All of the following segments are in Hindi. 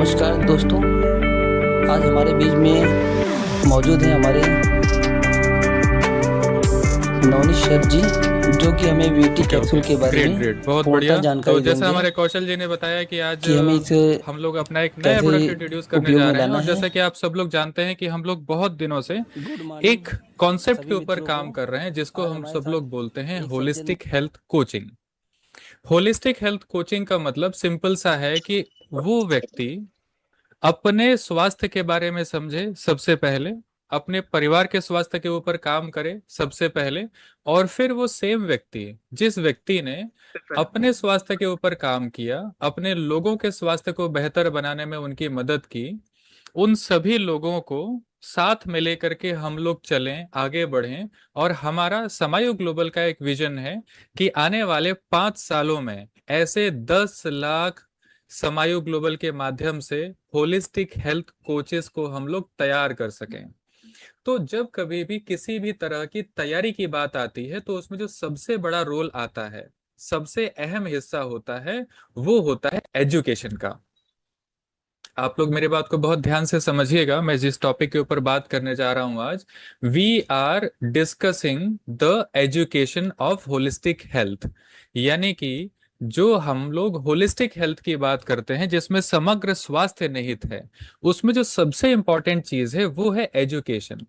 नमस्कार दोस्तों। आज हमारे बीच में मौजूद हैं हमारे नवनीत सर जी, जो कि हमें वीटी ओके कैप्सूल ओके, के बारे ग्रेट में ग्रेट, बहुत पूर्णतः बढ़िया। तो जानकारी जैसा देंगे हमारे कौशल जी ने बताया कि आज कि हमें इसे हम लोग अपना एक नया कैसे प्रोडक्ट इंट्रोड्यूस करने उपयोग जा में रहे हैं। लाना और है। जैसा कि आप सब लोग जानते हैं कि हम लोग बहुत दिनों से गुड मॉर्निंग एक कॉन्सेप्ट के सभी ऊपर मित्रों को। काम कर रहे हैं, जिसको आज हम हमारे सब साथ लोग बोलते हैं एक सज्जन। Holistic health coaching. Holistic health coaching का मतलब सिंपल सा है कि वो व्यक्ति अपने स्वास्थ्य के बारे में समझे सबसे पहले, अपने परिवार के स्वास्थ्य के ऊपर काम करे सबसे पहले, और फिर वो सेम व्यक्ति, जिस व्यक्ति ने अपने स्वास्थ्य के ऊपर काम किया, अपने लोगों के स्वास्थ्य को बेहतर बनाने में उनकी मदद की, उन सभी लोगों को साथ में लेकर के हम लोग चलें, आगे बढ़ें। और हमारा समायु ग्लोबल का एक विजन है कि आने वाले 5 सालों में ऐसे 10 लाख समायु ग्लोबल के माध्यम से होलिस्टिक हेल्थ कोचेस को हम लोग तैयार कर सकें। तो जब कभी भी किसी भी तरह की तैयारी की बात आती है, तो उसमें जो सबसे बड़ा रोल आता है, सबसे अहम हिस्सा होता है, वो होता है एजुकेशन का। आप लोग मेरे बात को बहुत ध्यान से समझिएगा। मैं जिस टॉपिक के ऊपर बात करने जा रहा हूं आज, we are discussing the education of holistic health. यानी कि जो हम लोग होलिस्टिक हेल्थ की बात करते हैं, जिसमें समग्र स्वास्थ्य निहित है, उसमें जो सबसे इंपॉर्टेंट चीज है वो है एजुकेशन।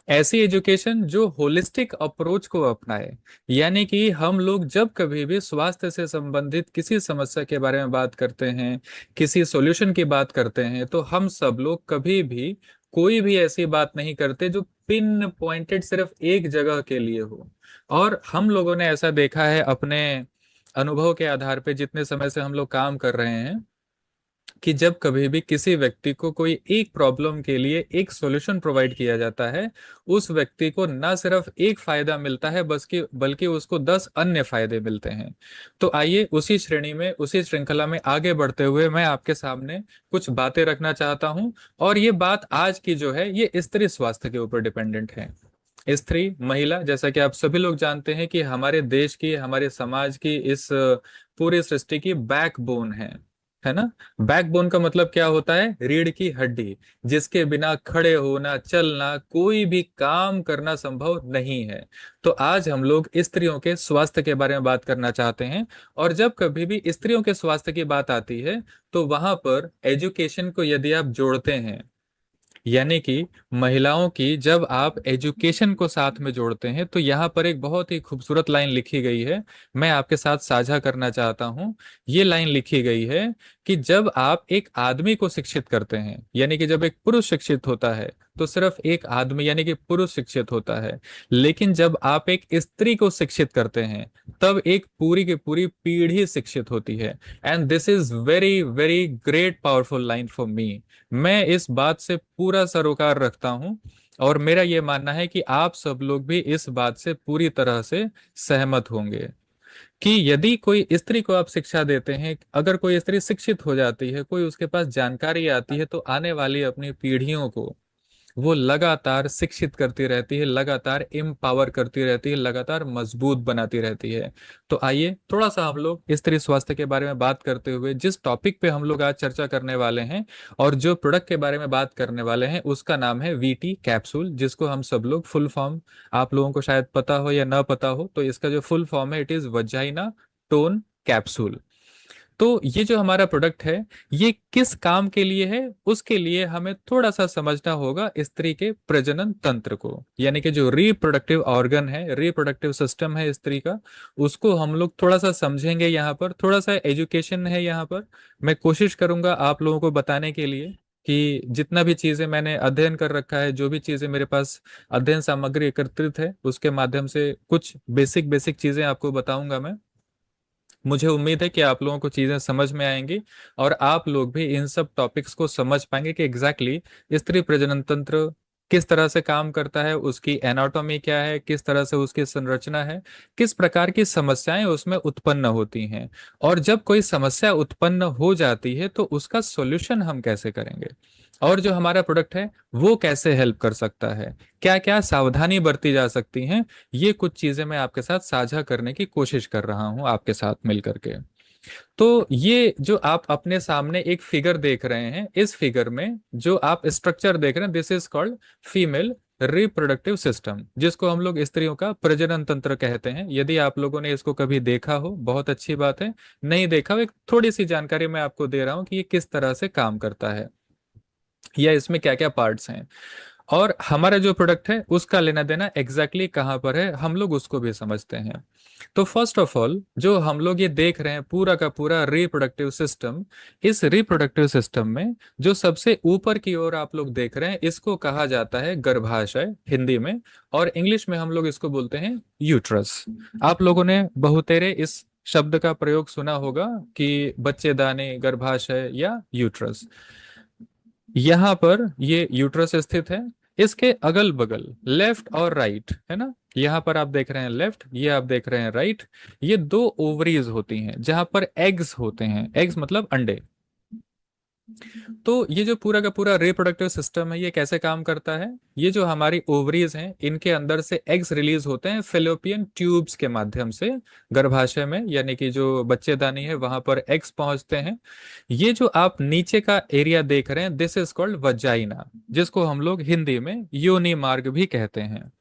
ऐसी एजुकेशन जो होलिस्टिक अप्रोच को अपनाए। यानी कि हम लोग जब कभी भी स्वास्थ्य से संबंधित किसी समस्या के बारे में बात करते हैं, किसी सॉल्यूशन की बात करते हैं, तो हम सब लोग कभी भी कोई भी ऐसी बात नहीं करते जो पिन पॉइंटेड सिर्फ एक जगह के लिए हो। और हम लोगों ने ऐसा देखा है अपने अनुभव के आधार पे, जितने समय से हम लोग काम कर रहे हैं, कि जब कभी भी किसी व्यक्ति को कोई एक प्रॉब्लम के लिए एक सॉल्यूशन प्रोवाइड किया जाता है, उस व्यक्ति को ना सिर्फ एक फायदा मिलता है, बस कि बल्कि उसको 10 अन्य फायदे मिलते हैं। तो आइए उसी श्रेणी में, उसी श्रृंखला में आगे बढ़ते हुए मैं आपके सामने कुछ बातें रखना चाहता हूं। और ये बात आज की जो है, ये स्त्री स्वास्थ्य के ऊपर डिपेंडेंट है। स्त्री, महिला, जैसा कि आप सभी लोग जानते हैं कि हमारे देश की, हमारे समाज की, इस पूरी सृष्टि की बैकबोन है ना। बैकबोन का मतलब क्या होता है? रीढ़ की हड्डी, जिसके बिना खड़े होना, चलना, कोई भी काम करना संभव नहीं है। तो आज हम लोग स्त्रियों के स्वास्थ्य के बारे में बात करना चाहते हैं। और जब कभी भी स्त्रियों के स्वास्थ्य की बात आती है, तो वहां पर एजुकेशन को यदि आप जोड़ते हैं, यानी कि महिलाओं की जब आप एजुकेशन को साथ में जोड़ते हैं, तो यहाँ पर एक बहुत ही खूबसूरत लाइन लिखी गई है, मैं आपके साथ साझा करना चाहता हूँ। ये लाइन लिखी गई है कि जब आप एक आदमी को शिक्षित करते हैं, यानी कि जब एक पुरुष शिक्षित होता है, तो सिर्फ एक आदमी यानी कि पुरुष शिक्षित होता है। लेकिन जब आप एक स्त्री को शिक्षित करते हैं, तब एक पूरी की पूरी पीढ़ी शिक्षित होती है। And this is very very great powerful line for me. मैं इस बात से पूरा सरोकार रखता हूं, और मेरा यह मानना है कि आप सब लोग भी इस बात से पूरी तरह से सहमत होंगे कि यदि कोई स्त्री को आप शिक्षा देते हैं, अगर कोई स्त्री शिक्षित हो जाती है, कोई उसके पास जानकारी आती है, तो आने वाली अपनी पीढ़ियों को वो लगातार शिक्षित करती रहती है, लगातार एम्पावर करती रहती है, लगातार मजबूत बनाती रहती है। तो आइए थोड़ा सा हम लोग स्त्री स्वास्थ्य के बारे में बात करते हुए, जिस टॉपिक पे हम लोग आज चर्चा करने वाले हैं और जो प्रोडक्ट के बारे में बात करने वाले हैं, उसका नाम है वीटी कैप्सूल, जिसको हम सब लोग फुल फॉर्म, आप लोगों को शायद पता हो या ना पता हो, तो इसका जो फुल फॉर्म है, it is vagina tone capsule. तो ये जो हमारा प्रोडक्ट है, ये किस काम के लिए है, उसके लिए हमें थोड़ा सा समझना होगा स्त्री के प्रजनन तंत्र को, यानी कि जो रिप्रोडक्टिव ऑर्गन है, रिप्रोडक्टिव सिस्टम है स्त्री का, उसको हम लोग थोड़ा सा समझेंगे। यहाँ पर थोड़ा सा एजुकेशन है। यहाँ पर मैं कोशिश करूंगा आप लोगों को बताने के लिए कि जितना भी चीजें मैंने अध्ययन कर रखा है, जो भी चीजें मेरे पास अध्ययन सामग्री एकत्रित है, उसके माध्यम से कुछ बेसिक बेसिक चीजें आपको बताऊंगा मैं। मुझे उम्मीद है कि आप लोगों को चीजें समझ में आएंगी, और आप लोग भी इन सब टॉपिक्स को समझ पाएंगे कि एग्जैक्टली स्त्री प्रजनन तंत्र किस तरह से काम करता है, उसकी एनाटॉमी क्या है, किस तरह से उसकी संरचना है, किस प्रकार की समस्याएं उसमें उत्पन्न होती हैं, और जब कोई समस्या उत्पन्न हो जाती है, तो उसका सॉल्यूशन हम कैसे करेंगे, और जो हमारा प्रोडक्ट है वो कैसे हेल्प कर सकता है, क्या क्या सावधानी बरती जा सकती हैं। ये कुछ चीजें मैं आपके साथ साझा करने की कोशिश कर रहा हूं, आपके साथ मिल करके। तो ये जो आप अपने सामने एक फिगर देख रहे हैं, इस फिगर में जो आप स्ट्रक्चर देख रहे हैं, this is called female reproductive system, जिसको हम लोग स्त्रियों का प्रजनन तंत्र कहते हैं। यदि आप लोगों ने इसको कभी देखा हो, बहुत अच्छी बात है। नहीं देखा हो, एक थोड़ी सी जानकारी मैं आपको दे रहा हूं कि ये किस तरह से काम करता है या इसमें क्या क्या पार्ट्स हैं। और हमारा जो प्रोडक्ट है उसका लेना देना एग्जैक्टली कहाँ पर है, हम लोग उसको भी समझते हैं। तो फर्स्ट ऑफ ऑल जो हम लोग ये देख रहे हैं पूरा का पूरा रिप्रोडक्टिव सिस्टम, इस रिप्रोडक्टिव सिस्टम में जो सबसे ऊपर की ओर आप लोग देख रहे हैं, इसको कहा जाता है गर्भाशय हिंदी में, और इंग्लिश में हम लोग इसको बोलते हैं यूट्रस। आप लोगों ने बहुतेरे इस शब्द का प्रयोग सुना होगा कि बच्चेदानी, गर्भाशय या यूट्रस। यहाँ पर ये यूट्रस स्थित है। इसके अगल बगल लेफ्ट और राइट है ना, यहाँ पर आप देख रहे हैं लेफ्ट, ये आप देख रहे हैं राइट, ये दो ओवरीज होती हैं जहां पर एग्स होते हैं। एग्स मतलब अंडे। तो ये जो पूरा का पूरा रिप्रोडक्टिव सिस्टम है, ये कैसे काम करता है? ये जो हमारी ओवरीज हैं, इनके अंदर से एग्स रिलीज होते हैं फेलोपियन ट्यूब्स के माध्यम से गर्भाशय में, यानी कि जो बच्चेदानी है वहां पर एग्स पहुंचते हैं। ये जो आप नीचे का एरिया देख रहे हैं, दिस इज कॉल्ड वजाइना, जिसको हम लोग हिंदी में योनि मार्ग भी कहते हैं।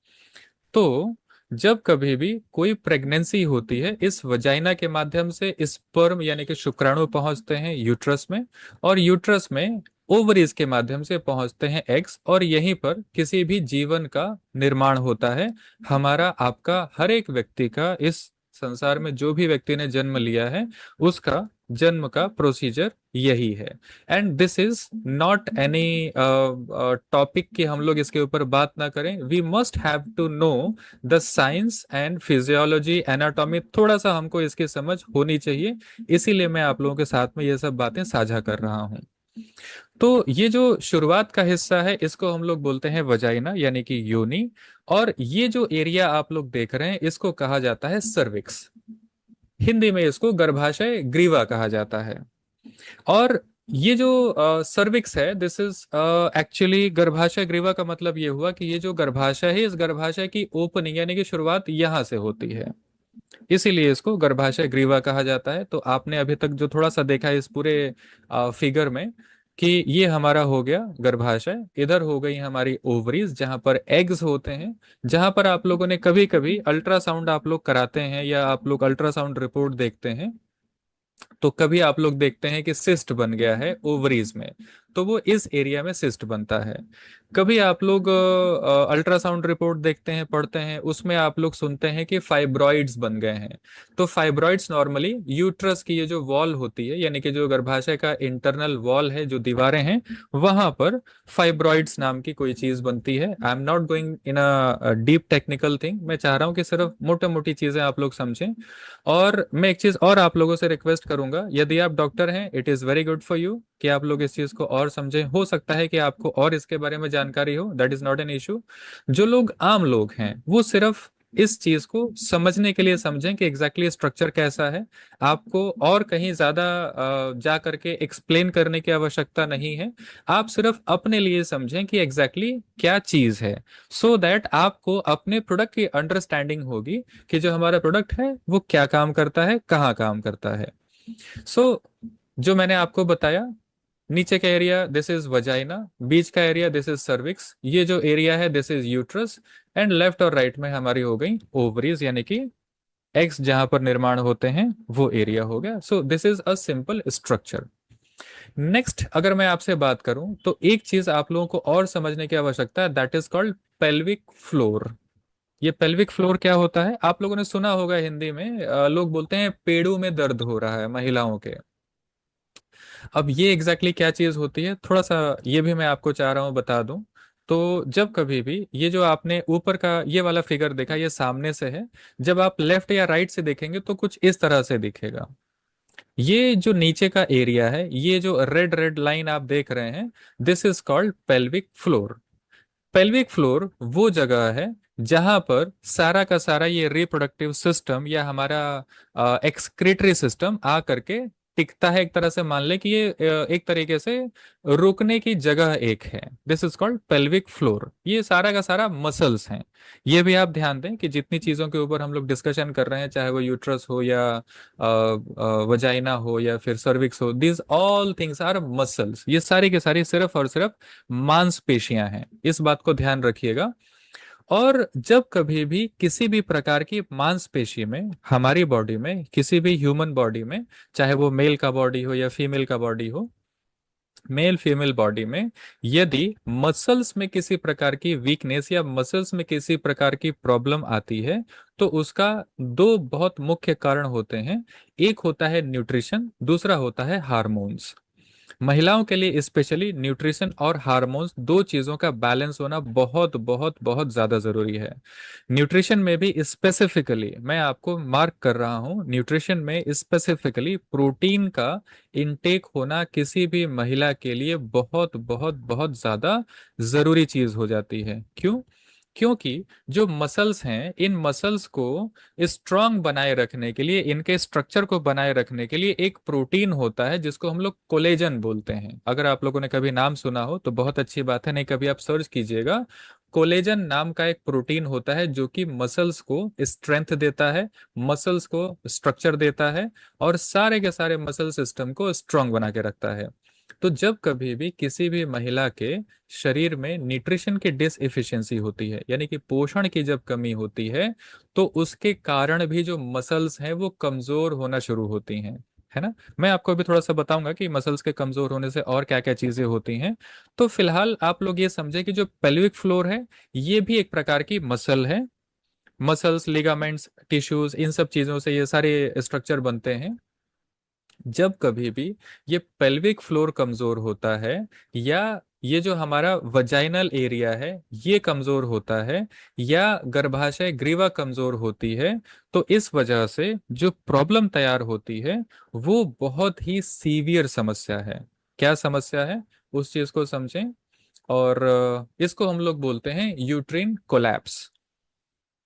तो जब कभी भी कोई प्रेगनेंसी होती है, इस वजाइना के माध्यम से स्पर्म यानी कि शुक्राणु पहुंचते हैं यूट्रस में, और यूट्रस में ओवरीज के माध्यम से पहुंचते हैं एग्स, और यहीं पर किसी भी जीवन का निर्माण होता है। हमारा, आपका, हर एक व्यक्ति का, इस संसार में जो भी व्यक्ति ने जन्म लिया है उसका जन्म का प्रोसीजर यही है। And this is not any topic कि हम लोग इसके ऊपर बात ना करें। We must have to know the science and physiology, anatomy, थोड़ा सा हमको इसकी समझ होनी चाहिए। इसीलिए मैं आप लोगों के साथ में ये सब बातें साझा कर रहा हूँ। तो ये जो शुरुआत का हिस्सा है, इसको हम लोग बोलते हैं वजाइना यानी कि योनि। और ये जो एरिया आप लोग देख रहे हैं, इसको कहा जाता है सर्विक्स। हिंदी में इसको गर्भाशय ग्रीवा कहा जाता है। और ये जो सर्विक्स है, दिस इज एक्चुअली गर्भाशय ग्रीवा का मतलब ये हुआ कि ये जो गर्भाशय है, इस गर्भाशय की ओपनिंग यानी कि शुरुआत यहां से होती है, इसीलिए इसको गर्भाशय ग्रीवा कहा जाता है। तो आपने अभी तक जो थोड़ा सा देखा है इस पूरे फिगर में, कि ये हमारा हो गया गर्भाशय, इधर हो गई हमारी ओवरीज जहां पर एग्स होते हैं, जहां पर आप लोगों ने कभी कभी अल्ट्रासाउंड आप लोग कराते हैं या आप लोग अल्ट्रासाउंड रिपोर्ट देखते हैं, तो कभी आप लोग देखते हैं कि सिस्ट बन गया है ओवरीज में, तो वो इस एरिया में सिस्ट बनता है। कभी आप लोग अल्ट्रासाउंड रिपोर्ट देखते हैं, पढ़ते हैं, उसमें आप लोग सुनते हैं कि फाइब्रॉइड्स बन गए हैं। तो फाइब्रॉइड्स नॉर्मली यूट्रस की ये जो वॉल होती है, यानी कि जो गर्भाशय का इंटरनल वॉल है, जो दीवारें हैं, वहां पर फाइब्रॉइड्स नाम की कोई चीज बनती है। I am not going in a deep technical thing, मैं चाह रहा हूँ कि सिर्फ मोटे मोटी चीजें आप लोग समझें। और मैं एक चीज और आप लोगों से रिक्वेस्ट करूंगा, यदि आप डॉक्टर हैं, it is very good for you कि आप लोग इस चीज को और समझें। हो सकता है कि आपको और इसके बारे में जानकारी हो, that is not an issue. जो लोग आम लोग हैं वो सिर्फ इस चीज को समझने के लिए समझें कि एग्जैक्टली स्ट्रक्चर कैसा है। आपको और कहीं ज्यादा जा करके एक्सप्लेन करने की आवश्यकता नहीं है। आप सिर्फ अपने लिए समझें कि एग्जैक्टली क्या चीज है, सो दैट आपको अपने प्रोडक्ट की अंडरस्टैंडिंग होगी कि जो हमारा प्रोडक्ट है वो क्या काम करता है, कहाँ काम करता है। सो जो मैंने आपको बताया, नीचे का एरिया दिस इज वजाइना, बीच का एरिया दिस इज सर्विक्स, ये जो एरिया है this is uterus, and left और राइट में हमारी हो गई ओवरीज यानी कि एग्स जहां पर निर्माण होते हैं, वो एरिया हो गया। सो this is a simple structure. Next अगर मैं आपसे बात करूं, तो एक चीज आप लोगों को और समझने की आवश्यकता है, that is called pelvic floor. ये पेल्विक फ्लोर क्या होता है? आप लोगों ने सुना होगा हिंदी में लोग बोलते हैं पेड़ों में दर्द हो रहा है महिलाओं के। अब ये एग्जैक्टली क्या चीज होती है, थोड़ा सा ये भी मैं आपको चाह रहा हूँ बता दूं। तो जब कभी भी ये जो आपने ऊपर का ये वाला फिगर देखा, ये सामने से है, जब आप लेफ्ट या राइट से देखेंगे तो कुछ इस तरह से दिखेगा। ये जो नीचे का एरिया है, ये जो रेड रेड लाइन आप देख रहे हैं, this is called pelvic floor. Pelvic floor वो जगह है जहां पर सारा का सारा ये रिप्रोडक्टिव सिस्टम या हमारा एक्सक्रीटरी सिस्टम आ करके टिकता है, एक तरह से मान ले कि ये एक तरीके से रुकने की जगह एक है। This is called pelvic floor. ये सारा का सारा मसल्स हैं। ये भी आप ध्यान दें कि जितनी चीजों के ऊपर हम लोग डिस्कशन कर रहे हैं, चाहे वो यूट्रस हो या वजाइना हो या फिर सर्विक्स हो, this all things our muscles. ये सारी के सारी सिर्फ और सिर्फ मांसपेशियां हैं, इस बात को ध्यान रखिएगा। और जब कभी भी किसी भी प्रकार की मांसपेशी में हमारी बॉडी में, किसी भी ह्यूमन बॉडी में, चाहे वो मेल का बॉडी हो या फीमेल का बॉडी हो, मेल फीमेल बॉडी में यदि मसल्स में किसी प्रकार की वीकनेस या मसल्स में किसी प्रकार की प्रॉब्लम आती है, तो उसका दो बहुत मुख्य कारण होते हैं। एक होता है न्यूट्रिशन, दूसरा होता है हार्मोन्स। महिलाओं के लिए स्पेशली न्यूट्रिशन और हार्मोन्स, दो चीजों का बैलेंस होना बहुत बहुत बहुत ज्यादा जरूरी है। न्यूट्रिशन में भी स्पेसिफिकली मैं आपको मार्क कर रहा हूं, न्यूट्रिशन में स्पेसिफिकली प्रोटीन का इनटेक होना किसी भी महिला के लिए बहुत बहुत बहुत ज्यादा जरूरी चीज हो जाती है। क्यों? क्योंकि जो मसल्स हैं, इन मसल्स को स्ट्रांग बनाए रखने के लिए, इनके स्ट्रक्चर को बनाए रखने के लिए एक प्रोटीन होता है जिसको हम लोग कोलेजन बोलते हैं। अगर आप लोगों ने कभी नाम सुना हो तो बहुत अच्छी बात है, नहीं कभी आप सर्च कीजिएगा। कोलेजन नाम का एक प्रोटीन होता है जो कि मसल्स को स्ट्रेंथ देता है, मसल्स को स्ट्रक्चर देता है, और सारे के सारे मसल सिस्टम को स्ट्रांग बना के रखता है। तो जब कभी भी किसी भी महिला के शरीर में न्यूट्रिशन की डिसएफिशिएंसी होती है, यानी कि पोषण की जब कमी होती है, तो उसके कारण भी जो मसल्स हैं वो कमजोर होना शुरू होती हैं, है ना। मैं आपको अभी थोड़ा सा बताऊंगा कि मसल्स के कमजोर होने से और क्या क्या चीजें होती हैं। तो फिलहाल आप लोग ये समझे कि जो पेल्विक फ्लोर है, ये भी एक प्रकार की मसल है। मसल्स, लिगामेंट्स, टिश्यूज, इन सब चीजों से ये सारे स्ट्रक्चर बनते हैं। जब कभी भी ये पेल्विक फ्लोर कमजोर होता है, या ये जो हमारा वजाइनल एरिया है ये कमजोर होता है, या गर्भाशय ग्रीवा कमजोर होती है, तो इस वजह से जो प्रॉब्लम तैयार होती है वो बहुत ही सीवियर समस्या है। क्या समस्या है, उस चीज को समझें। और इसको हम लोग बोलते हैं यूट्रिन कोलैप्स।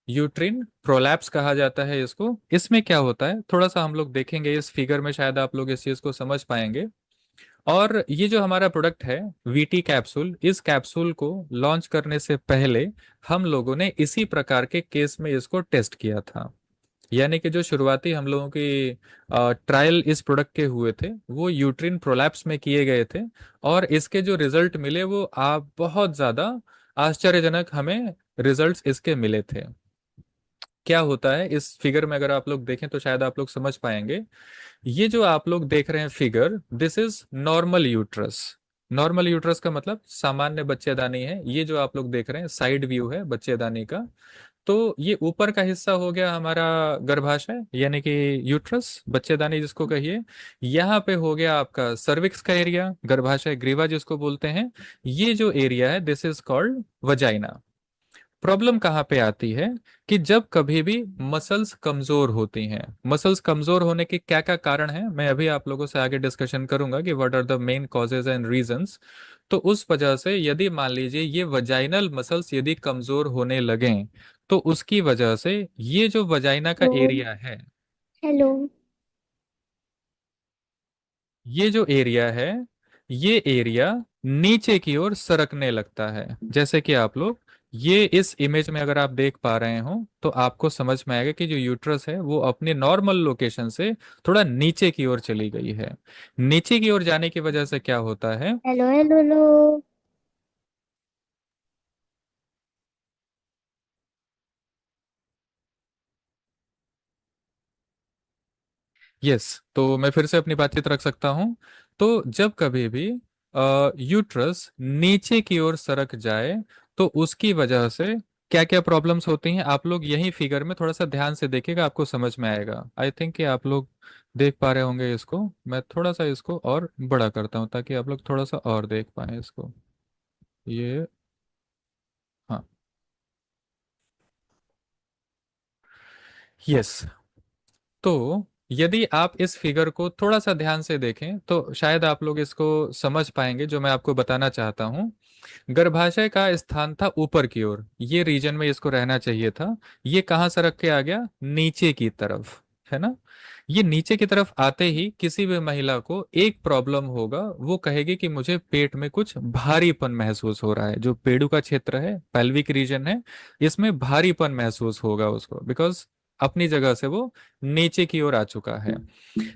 यूट्रिन प्रोलैप्स कहा जाता है इसको। इसमें क्या होता है थोड़ा सा हम लोग देखेंगे इस फिगर में, शायद आप लोग इस चीज को समझ पाएंगे। और ये जो हमारा प्रोडक्ट है वीटी कैप्सूल, इस कैप्सूल को लॉन्च करने से पहले हम लोगों ने इसी प्रकार के केस में इसको टेस्ट किया था। यानी कि जो शुरुआती हम लोगों की ट्रायल इस प्रोडक्ट के हुए थे वो यूट्रिन प्रोलैप्स में किए गए थे। और इसके जो रिजल्ट मिले वो आप बहुत ज्यादा आश्चर्यजनक हमें रिजल्ट्स इसके मिले थे। क्या होता है इस फिगर में, अगर आप लोग देखें तो शायद आप लोग समझ पाएंगे। ये जो आप लोग देख रहे हैं figure, this is normal uterus. Normal uterus का मतलब सामान्य बच्चेदानी है। ये जो आप लोग देख रहे हैं साइड व्यू है बच्चेदानी का। तो ये ऊपर का हिस्सा हो गया हमारा गर्भाशय, यानी कि यूट्रस, बच्चेदानी जिसको कहिए। यहाँ पे हो गया आपका सर्विक्स का एरिया, गर्भाशय ग्रीवा जिसको बोलते हैं। ये जो एरिया है this is called vagina. Problem कहाँ पे आती है कि जब कभी भी मसल्स कमजोर होती हैं, मसल्स कमजोर होने के क्या क्या कारण हैं मैं अभी आप लोगों से आगे डिस्कशन करूंगा कि what are the main causes and reasons. तो उस वजह से यदि मान लीजिए ये वजाइनल मसल्स यदि कमजोर होने लगें, तो उसकी वजह से ये जो वजाइना का हेलो। एरिया है, हेलो। ये जो एरिया है, ये एरिया नीचे की ओर सरकने लगता है। जैसे कि आप लोग ये इस इमेज में अगर आप देख पा रहे हो तो आपको समझ में आएगा कि जो यूट्रस है वो अपने नॉर्मल लोकेशन से थोड़ा नीचे की ओर चली गई है। नीचे की ओर जाने की वजह से क्या होता है, हेलो। हेलो। हेलो। यस, तो मैं फिर से अपनी बातचीत रख सकता हूं। तो जब कभी भी यूट्रस नीचे की ओर सरक जाए, तो उसकी वजह से क्या क्या प्रॉब्लम्स होती हैं आप लोग यही फिगर में थोड़ा सा ध्यान से देखिएगा, आपको समझ में आएगा। आई थिंक कि आप लोग देख पा रहे होंगे इसको। मैं थोड़ा सा इसको और बड़ा करता हूं ताकि आप लोग थोड़ा सा और देख पाए इसको। ये, हाँ, यस। तो यदि आप इस फिगर को थोड़ा सा ध्यान से देखें तो शायद आप लोग इसको समझ पाएंगे जो मैं आपको बताना चाहता हूँ। गर्भाशय का स्थान था ऊपर की ओर, ये रीजन में इसको रहना चाहिए था। ये कहाँ सरक के आ गया, नीचे की तरफ, है ना। ये नीचे की तरफ आते ही किसी भी महिला को एक प्रॉब्लम होगा, वो कहेगी कि मुझे पेट में कुछ भारीपन महसूस हो रहा है। जो पेड़ू का क्षेत्र है, पेल्विक रीजन है, इसमें भारीपन महसूस होगा उसको, बिकॉज अपनी जगह से वो नीचे की ओर आ चुका है।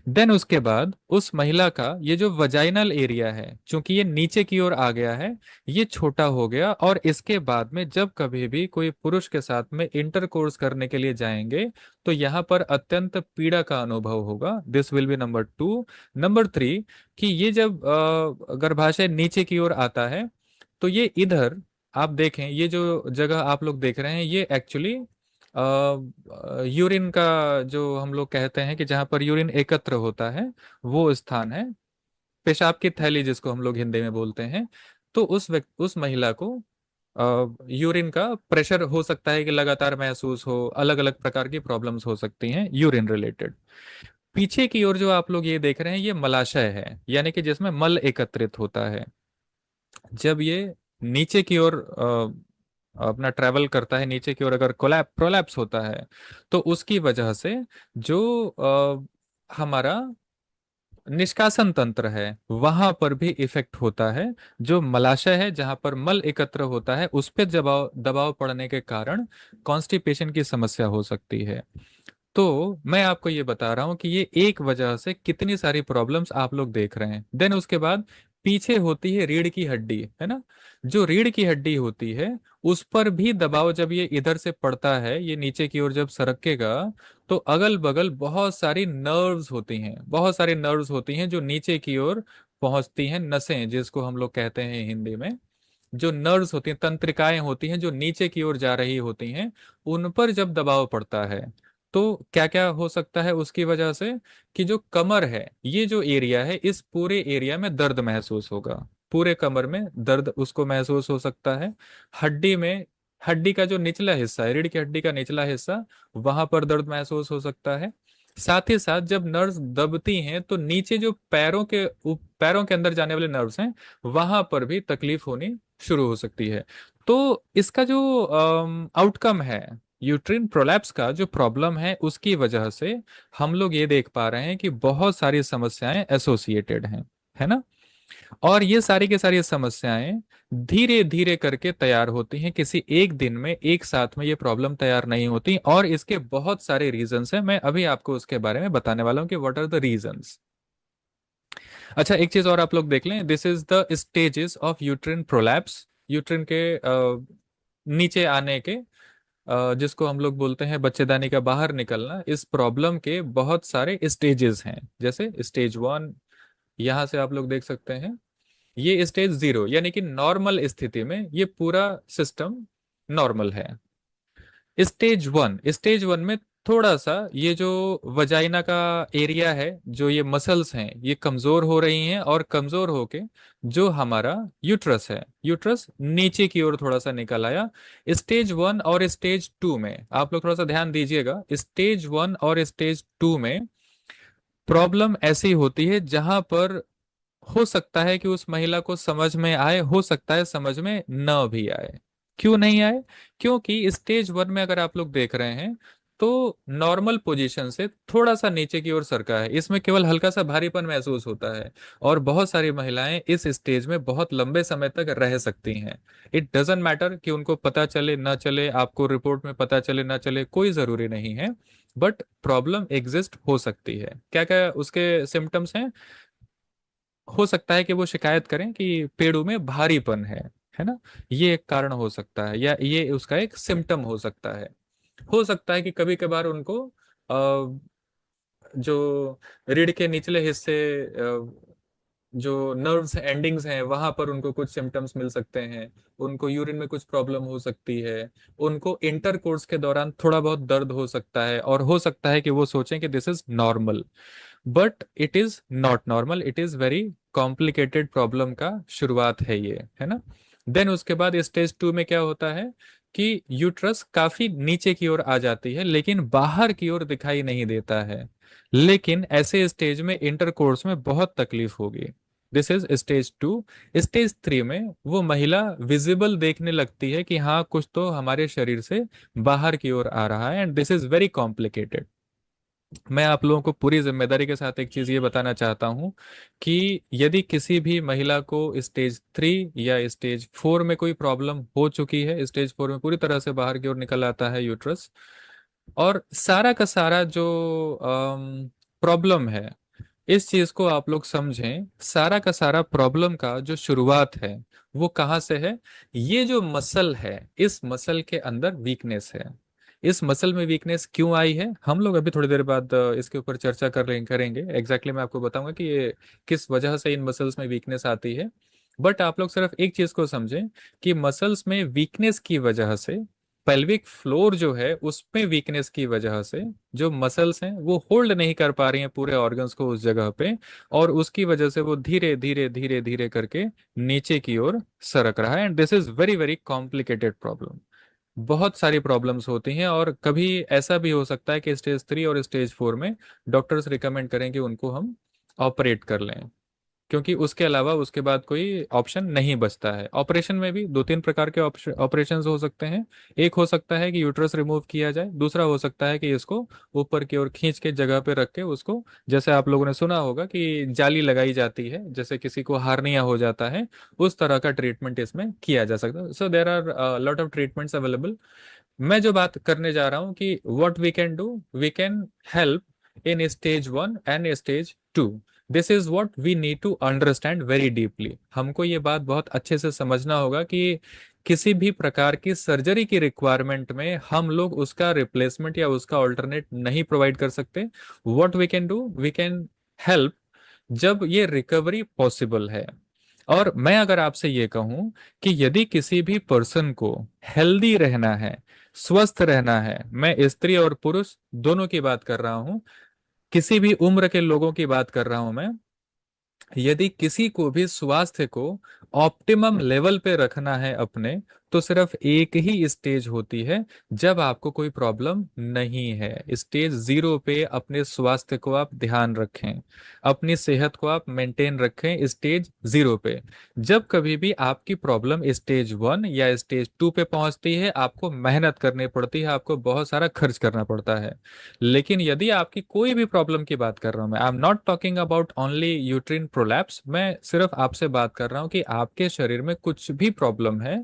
देन उसके बाद उस महिला का ये जो वजाइनल एरिया है, चूंकि ये नीचे की ओर आ गया है, ये छोटा हो गया, और इसके बाद में जब कभी भी कोई पुरुष के साथ में इंटरकोर्स करने के लिए जाएंगे तो यहाँ पर अत्यंत पीड़ा का अनुभव होगा। This will be number two. Number three, कि ये जब गर्भाशय नीचे की ओर आता है, तो ये इधर आप देखें, ये जो जगह आप लोग देख रहे हैं, ये एक्चुअली यूरिन का, जो हम लोग कहते हैं कि जहां पर यूरिन एकत्र होता है, वो स्थान है। पेशाब की थैली जिसको हम लोग हिंदी में बोलते हैं। तो उस महिला को यूरिन का प्रेशर हो सकता है कि लगातार महसूस हो, अलग अलग प्रकार की प्रॉब्लम्स हो सकती हैं यूरिन रिलेटेड। पीछे की ओर जो आप लोग ये देख रहे हैं, ये मलाशय है, यानी कि जिसमें मल एकत्रित होता है। जब ये नीचे की ओर अपना ट्रैवल करता है, नीचे की ओर अगर प्रोलैप्स होता है, तो उसकी वजह से जो हमारा निष्कासन तंत्र है, वहां पर भी इफेक्ट होता है। जो मलाशय है, जहां पर मल एकत्र होता है, उस पर दबाव दबाव पड़ने के कारण कॉन्स्टिपेशन की समस्या हो सकती है। तो मैं आपको ये बता रहा हूं कि ये एक वजह से कितनी सारी प्रॉब्लम्स आप लोग देख रहे हैं। देन उसके बाद पीछे होती है रीढ़ की हड्डी, है ना। जो रीढ़ की हड्डी होती है, उस पर भी दबाव जब ये इधर से पड़ता है, ये नीचे की ओर जब सरकेगा, तो अगल बगल बहुत सारी नर्व्स होती हैं, बहुत सारी नर्व्स होती हैं जो नीचे की ओर पहुंचती हैं, नसें जिसको हम लोग कहते हैं हिंदी में। जो नर्व्स होती हैं, तंत्रिकाएं होती हैं, जो नीचे की ओर जा रही होती हैं, उन पर जब दबाव पड़ता है, तो क्या क्या हो सकता है उसकी वजह से, कि जो कमर है, ये जो एरिया है, इस पूरे एरिया में दर्द महसूस होगा। पूरे कमर में दर्द उसको महसूस हो सकता है। हड्डी में, हड्डी का जो निचला हिस्सा है, रीढ़ की हड्डी का निचला हिस्सा, वहां पर दर्द महसूस हो सकता है। साथ ही साथ जब नर्व्स दबती हैं, तो नीचे जो पैरों के अंदर जाने वाले नर्व्स हैं, वहां पर भी तकलीफ होनी शुरू हो सकती है। तो इसका जो आउटकम है, यूट्रिन प्रोलैप्स का जो प्रॉब्लम है, उसकी वजह से हम लोग ये देख पा रहे हैं कि बहुत सारी समस्याएं एसोसिएटेड हैं, है ना। और ये सारी की सारी समस्याएं धीरे धीरे करके तैयार होती हैं, किसी एक दिन में, एक साथ में ये प्रॉब्लम तैयार नहीं होती, और इसके बहुत सारे रीजंस हैं। मैं अभी आपको उसके बारे में बताने वाला हूं कि व्हाट आर द रीजंस। अच्छा, एक चीज और आप लोग देख लें, this is the stages of uterine prolapse. Uterine के नीचे आने के, जिसको हम लोग बोलते हैं बच्चेदानी का बाहर निकलना, इस प्रॉब्लम के बहुत सारे स्टेजेस हैं। जैसे स्टेज वन, यहाँ से आप लोग देख सकते हैं। ये स्टेज जीरो, यानी कि नॉर्मल स्थिति में ये पूरा सिस्टम नॉर्मल है। स्टेज वन में थोड़ा सा ये जो वजाइना का एरिया है, जो ये मसल्स हैं, ये कमजोर हो रही हैं, और कमजोर होके जो हमारा यूट्रस है, यूट्रस नीचे की ओर थोड़ा सा निकल आया। स्टेज वन और स्टेज टू में आप लोग थोड़ा सा ध्यान दीजिएगा। स्टेज वन और स्टेज टू में प्रॉब्लम ऐसी होती है जहां पर हो सकता है कि उस महिला को समझ में आए, हो सकता है समझ में न भी आए। क्यों नहीं आए? क्योंकि स्टेज वन में अगर आप लोग देख रहे हैं, तो नॉर्मल पोजीशन से थोड़ा सा नीचे की ओर सरका है, इसमें केवल हल्का सा भारीपन महसूस होता है। और बहुत सारी महिलाएं इस स्टेज में बहुत लंबे समय तक रह सकती हैं। इट डजेंट मैटर कि उनको पता चले ना चले, आपको रिपोर्ट में पता चले ना चले, कोई जरूरी नहीं है। बट प्रॉब्लम एग्जिस्ट हो सकती है। क्या क्या उसके सिम्टम्स हैं? हो सकता है कि वो शिकायत करें कि पेड़ों में भारीपन है ना। ये एक कारण हो सकता है, या ये उसका एक सिम्टम हो सकता है। हो सकता है कि कभी कभार उनको जो रीढ़ के निचले हिस्से, जो नर्व्स एंडिंग्स हैं, वहां पर उनको कुछ सिम्टम्स मिल सकते हैं। उनको यूरिन में कुछ प्रॉब्लम हो सकती है। उनको इंटरकोर्स के दौरान थोड़ा बहुत दर्द हो सकता है, और हो सकता है कि वो सोचें कि this is normal. But it is not normal, it is very complicated problem का शुरुआत है ये, है ना। देन उसके बाद स्टेज टू में क्या होता है, कि यूट्रस काफी नीचे की ओर आ जाती है, लेकिन बाहर की ओर दिखाई नहीं देता है। लेकिन ऐसे स्टेज में इंटरकोर्स में बहुत तकलीफ होगी। This is stage two. Stage three में वो महिला विजिबल देखने लगती है कि हाँ, कुछ तो हमारे शरीर से बाहर की ओर आ रहा है, and this is very complicated. मैं आप लोगों को पूरी जिम्मेदारी के साथ एक चीज ये बताना चाहता हूँ कि यदि किसी भी महिला को स्टेज 3 या स्टेज 4 में कोई प्रॉब्लम हो चुकी है, स्टेज 4 में पूरी तरह से बाहर की ओर निकल आता है यूट्रस, और सारा का सारा जो प्रॉब्लम है, इस चीज को आप लोग समझें, सारा का सारा प्रॉब्लम का जो शुरुआत है वो कहाँ से है। ये जो मसल है, इस मसल के अंदर वीकनेस है। इस मसल में वीकनेस क्यों आई है, हम लोग अभी थोड़ी देर बाद इसके ऊपर चर्चा करेंगे एग्जैक्टली मैं आपको बताऊंगा कि ये किस वजह से इन मसल्स में वीकनेस आती है। बट आप लोग सिर्फ एक चीज को समझें कि मसल्स में वीकनेस की वजह से, पेल्विक फ्लोर जो है उसमें वीकनेस की वजह से, जो मसल्स हैं वो होल्ड नहीं कर पा रही हैं पूरे ऑर्गन्स को उस जगह पे, और उसकी वजह से वो धीरे धीरे धीरे धीरे करके नीचे की ओर सरक रहा है। And this is very very complicated problem. बहुत सारी प्रॉब्लम्स होती हैं, और कभी ऐसा भी हो सकता है कि स्टेज 3 और स्टेज 4 में डॉक्टर्स रिकमेंड करें कि उनको हम ऑपरेट कर लें, क्योंकि उसके अलावा उसके बाद कोई ऑप्शन नहीं बचता है। ऑपरेशन में भी 2-3 प्रकार के ऑपरेशन हो सकते हैं। एक हो सकता है कि यूट्रस रिमूव किया जाए, दूसरा हो सकता है कि इसको ऊपर की ओर खींच के जगह पे रख के उसको, जैसे आप लोगों ने सुना होगा कि जाली लगाई जाती है, जैसे किसी को हार्निया हो जाता है, उस तरह का ट्रीटमेंट इसमें किया जा सकता है। So there are lot of treatments available. मैं जो बात करने जा रहा हूँ कि what we can do, we can help in stage 1 and stage 2। This is what we need to understand very deeply. हमको ये बात बहुत अच्छे से समझना होगा कि किसी भी प्रकार की सर्जरी की रिक्वायरमेंट में हम लोग उसका रिप्लेसमेंट या उसका ऑल्टरनेट नहीं प्रोवाइड कर सकते। What we can do, we can help जब ये रिकवरी पॉसिबल है। और मैं अगर आपसे ये कहूं कि यदि किसी भी पर्सन को हेल्दी रहना है, स्वस्थ रहना है, मैं स्त्री और पुरुष दोनों की बात कर रहा हूं, किसी भी उम्र के लोगों की बात कर रहा हूं मैं, यदि किसी को भी स्वास्थ्य को ऑप्टिमम लेवल पे रखना है अपने, तो सिर्फ एक ही स्टेज होती है जब आपको कोई प्रॉब्लम नहीं है। स्टेज 0 पे अपने स्वास्थ्य को आप ध्यान रखें, अपनी सेहत को आप मेंटेन रखें स्टेज 0 पे। जब कभी भी आपकी प्रॉब्लम स्टेज 1 या स्टेज 2 पे पहुंचती है, आपको मेहनत करनी पड़ती है, आपको बहुत सारा खर्च करना पड़ता है। लेकिन यदि आपकी कोई भी प्रॉब्लम की बात कर रहा हूं मैं, I am not talking about only uterine prolapse, मैं सिर्फ आपसे बात कर रहा हूं कि आपके शरीर में कुछ भी प्रॉब्लम है,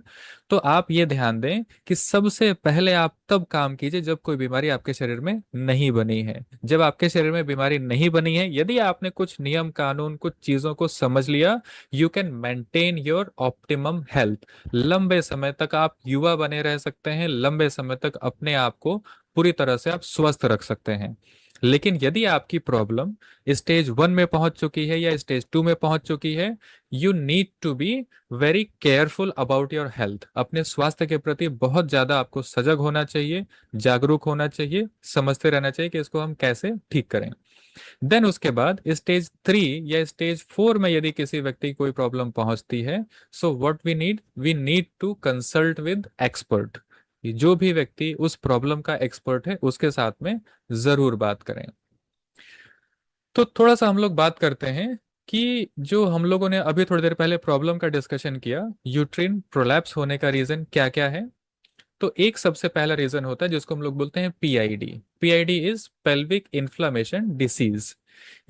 तो आप ये ध्यान दें कि सबसे पहले आप तब काम कीजिए जब कोई बीमारी आपके शरीर में नहीं बनी है। जब आपके शरीर में बीमारी नहीं बनी है, यदि आपने कुछ नियम कानून, कुछ चीजों को समझ लिया, you can maintain your optimum health. लंबे समय तक आप युवा बने रह सकते हैं, लंबे समय तक अपने आप को पूरी तरह से आप स्वस्थ रख सकते हैं। लेकिन यदि आपकी प्रॉब्लम स्टेज 1 में पहुंच चुकी है या स्टेज 2 में पहुंच चुकी है, you need to be very careful about your health. अपने स्वास्थ्य के प्रति बहुत ज्यादा आपको सजग होना चाहिए, जागरूक होना चाहिए, समझते रहना चाहिए कि इसको हम कैसे ठीक करें। देन उसके बाद स्टेज 3 या स्टेज 4 में यदि किसी व्यक्ति की कोई प्रॉब्लम पहुंचती है, so what we need to consult with expert. जो भी व्यक्ति उस प्रॉब्लम का एक्सपर्ट है उसके साथ में जरूर बात करें। तो थोड़ा सा हम लोग बात करते हैं कि जो हम लोगों ने अभी थोड़ी देर पहले प्रॉब्लम का डिस्कशन किया, यूट्रिन प्रोलैप्स होने का रीजन क्या क्या है। तो एक सबसे पहला रीजन होता है जिसको हम लोग बोलते हैं PID. PID is pelvic inflammation disease.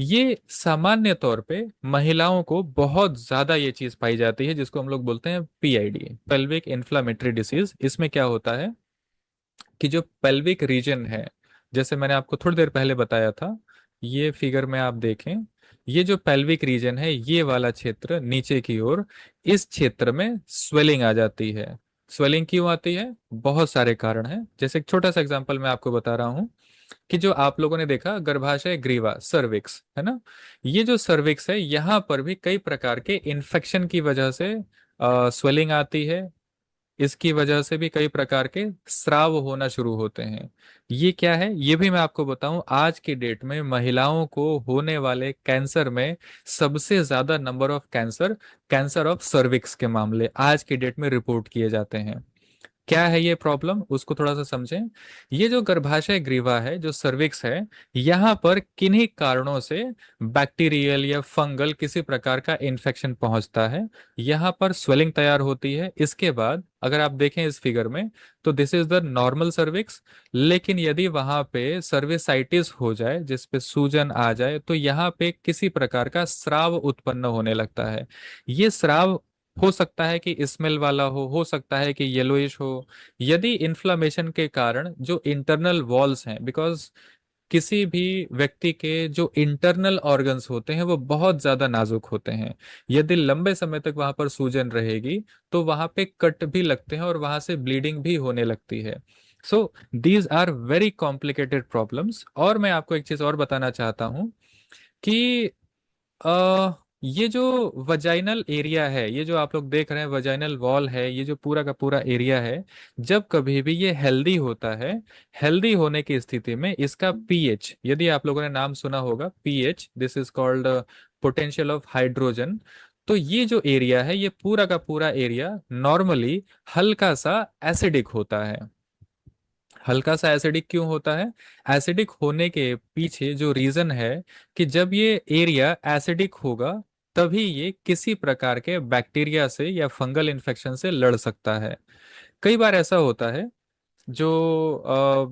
ये सामान्य तौर पे महिलाओं को बहुत ज्यादा ये चीज पाई जाती है, जिसको हम लोग बोलते हैं पीआईडी, पेल्विक इन्फ्लामेटरी डिसीज। इसमें क्या होता है कि जो पेल्विक रीजन है, जैसे मैंने आपको थोड़ी देर पहले बताया था, ये फिगर में आप देखें, ये जो पेल्विक रीजन है, ये वाला क्षेत्र नीचे की ओर, इस क्षेत्र में स्वेलिंग आ जाती है। स्वेलिंग क्यों आती है, बहुत सारे कारण हैं। जैसे एक छोटा सा एग्जांपल मैं आपको बता रहा हूँ कि जो आप लोगों ने देखा गर्भाशय ग्रीवा, सर्विक्स है ना, ये जो सर्विक्स है, यहाँ पर भी कई प्रकार के इन्फेक्शन की वजह से स्वेलिंग आती है। इसकी वजह से भी कई प्रकार के स्राव होना शुरू होते हैं। ये क्या है, ये भी मैं आपको बताऊं, आज की डेट में महिलाओं को होने वाले कैंसर में सबसे ज्यादा number of cancer, cancer of cervix के मामले आज की डेट में रिपोर्ट किए जाते हैं। क्या है ये प्रॉब्लम, उसको थोड़ा सा समझें। ये जो गर्भाशय ग्रीवा है, जो सर्विक्स है, यहाँ पर किन्हीं कारणों से बैक्टीरियल या फंगल किसी प्रकार का इन्फेक्शन पहुंचता है। यहाँ पर स्वेलिंग तैयार होती है। इसके बाद अगर आप देखें इस फिगर में, तो this is the normal cervix. लेकिन यदि वहां पे सर्विसाइटिस हो जाए, जिस पे सूजन आ जाए, तो यहाँ पे किसी प्रकार का स्राव उत्पन्न होने लगता है। ये स्राव हो सकता है कि स्मेल वाला हो सकता है कि येलोइश हो। यदि इन्फ्लामेशन के कारण जो इंटरनल वॉल्स हैं, बिकॉज किसी भी व्यक्ति के जो इंटरनल ऑर्गन्स होते हैं वो बहुत ज्यादा नाजुक होते हैं। यदि लंबे समय तक वहां पर सूजन रहेगी तो वहां पे कट भी लगते हैं और वहां से ब्लीडिंग भी होने लगती है। So these are very complicated problems. और मैं आपको एक चीज और बताना चाहता हूँ कि ये जो वजाइनल एरिया है, ये जो आप लोग देख रहे हैं वजाइनल वॉल है, ये जो पूरा का पूरा एरिया है, जब कभी भी ये हेल्दी होता है, हेल्दी होने की स्थिति में इसका पीएच, यदि आप लोगों ने नाम सुना होगा pH, this is called potential of hydrogen. तो ये जो एरिया है, ये पूरा का पूरा एरिया नॉर्मली हल्का सा एसिडिक होता है। हल्का सा एसिडिक क्यों होता है? एसिडिक होने के पीछे जो रीजन है कि जब ये एरिया एसिडिक होगा, तभी ये किसी प्रकार के बैक्टीरिया से या फंगल इन्फेक्शन से लड़ सकता है। कई बार ऐसा होता है, जो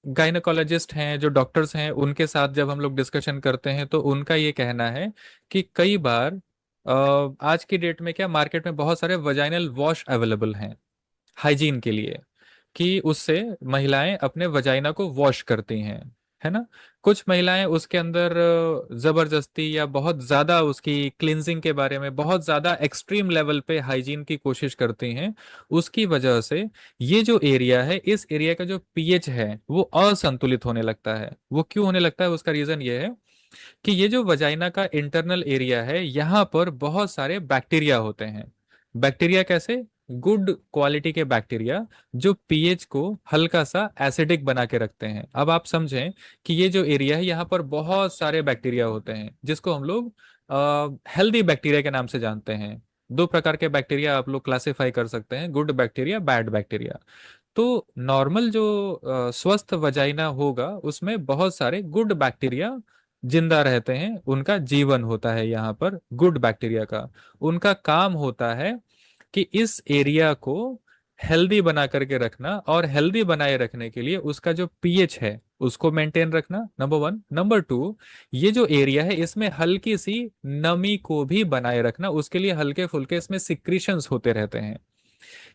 गाइनकोलॉजिस्ट हैं, जो डॉक्टर्स हैं, उनके साथ जब हम लोग डिस्कशन करते हैं तो उनका ये कहना है कि कई बार आज की डेट में क्या मार्केट में बहुत सारे वजाइनल वॉश अवेलेबल हैं हाइजीन के लिए, कि उससे महिलाएं अपने वजाइना को वॉश करती हैं, है ना। कुछ महिलाएं उसके अंदर जबरदस्ती या बहुत ज्यादा उसकी क्लिनजिंग के बारे में बहुत ज्यादा एक्सट्रीम लेवल पे हाइजीन की कोशिश करती हैं। उसकी वजह से ये जो एरिया है, इस एरिया का जो पीएच है वो असंतुलित होने लगता है। वो क्यों होने लगता है, उसका रीजन ये है कि ये जो वजाइना का इंटरनल एरिया है, यहाँ पर बहुत सारे बैक्टीरिया होते हैं। बैक्टीरिया कैसे? गुड क्वालिटी के बैक्टीरिया, जो पीएच को हल्का सा एसिडिक बना के रखते हैं। अब आप समझें कि ये जो एरिया है, यहाँ पर बहुत सारे बैक्टीरिया होते हैं, जिसको हम लोग हेल्दी बैक्टीरिया के नाम से जानते हैं। दो प्रकार के बैक्टीरिया आप लोग क्लासिफाई कर सकते हैं, गुड बैक्टीरिया, बैड बैक्टीरिया। तो नॉर्मल जो स्वस्थ वजाइना होगा, उसमें बहुत सारे गुड बैक्टीरिया जिंदा रहते हैं, उनका जीवन होता है यहाँ पर गुड बैक्टीरिया का। उनका काम होता है कि इस एरिया को हेल्दी बना करके रखना, और हेल्दी बनाए रखने के लिए उसका जो पीएच है उसको मेंटेन रखना, नंबर वन। नंबर टू, ये जो एरिया है इसमें हल्की सी नमी को भी बनाए रखना, उसके लिए हल्के फुल्के इसमें सिक्रीशंस होते रहते हैं।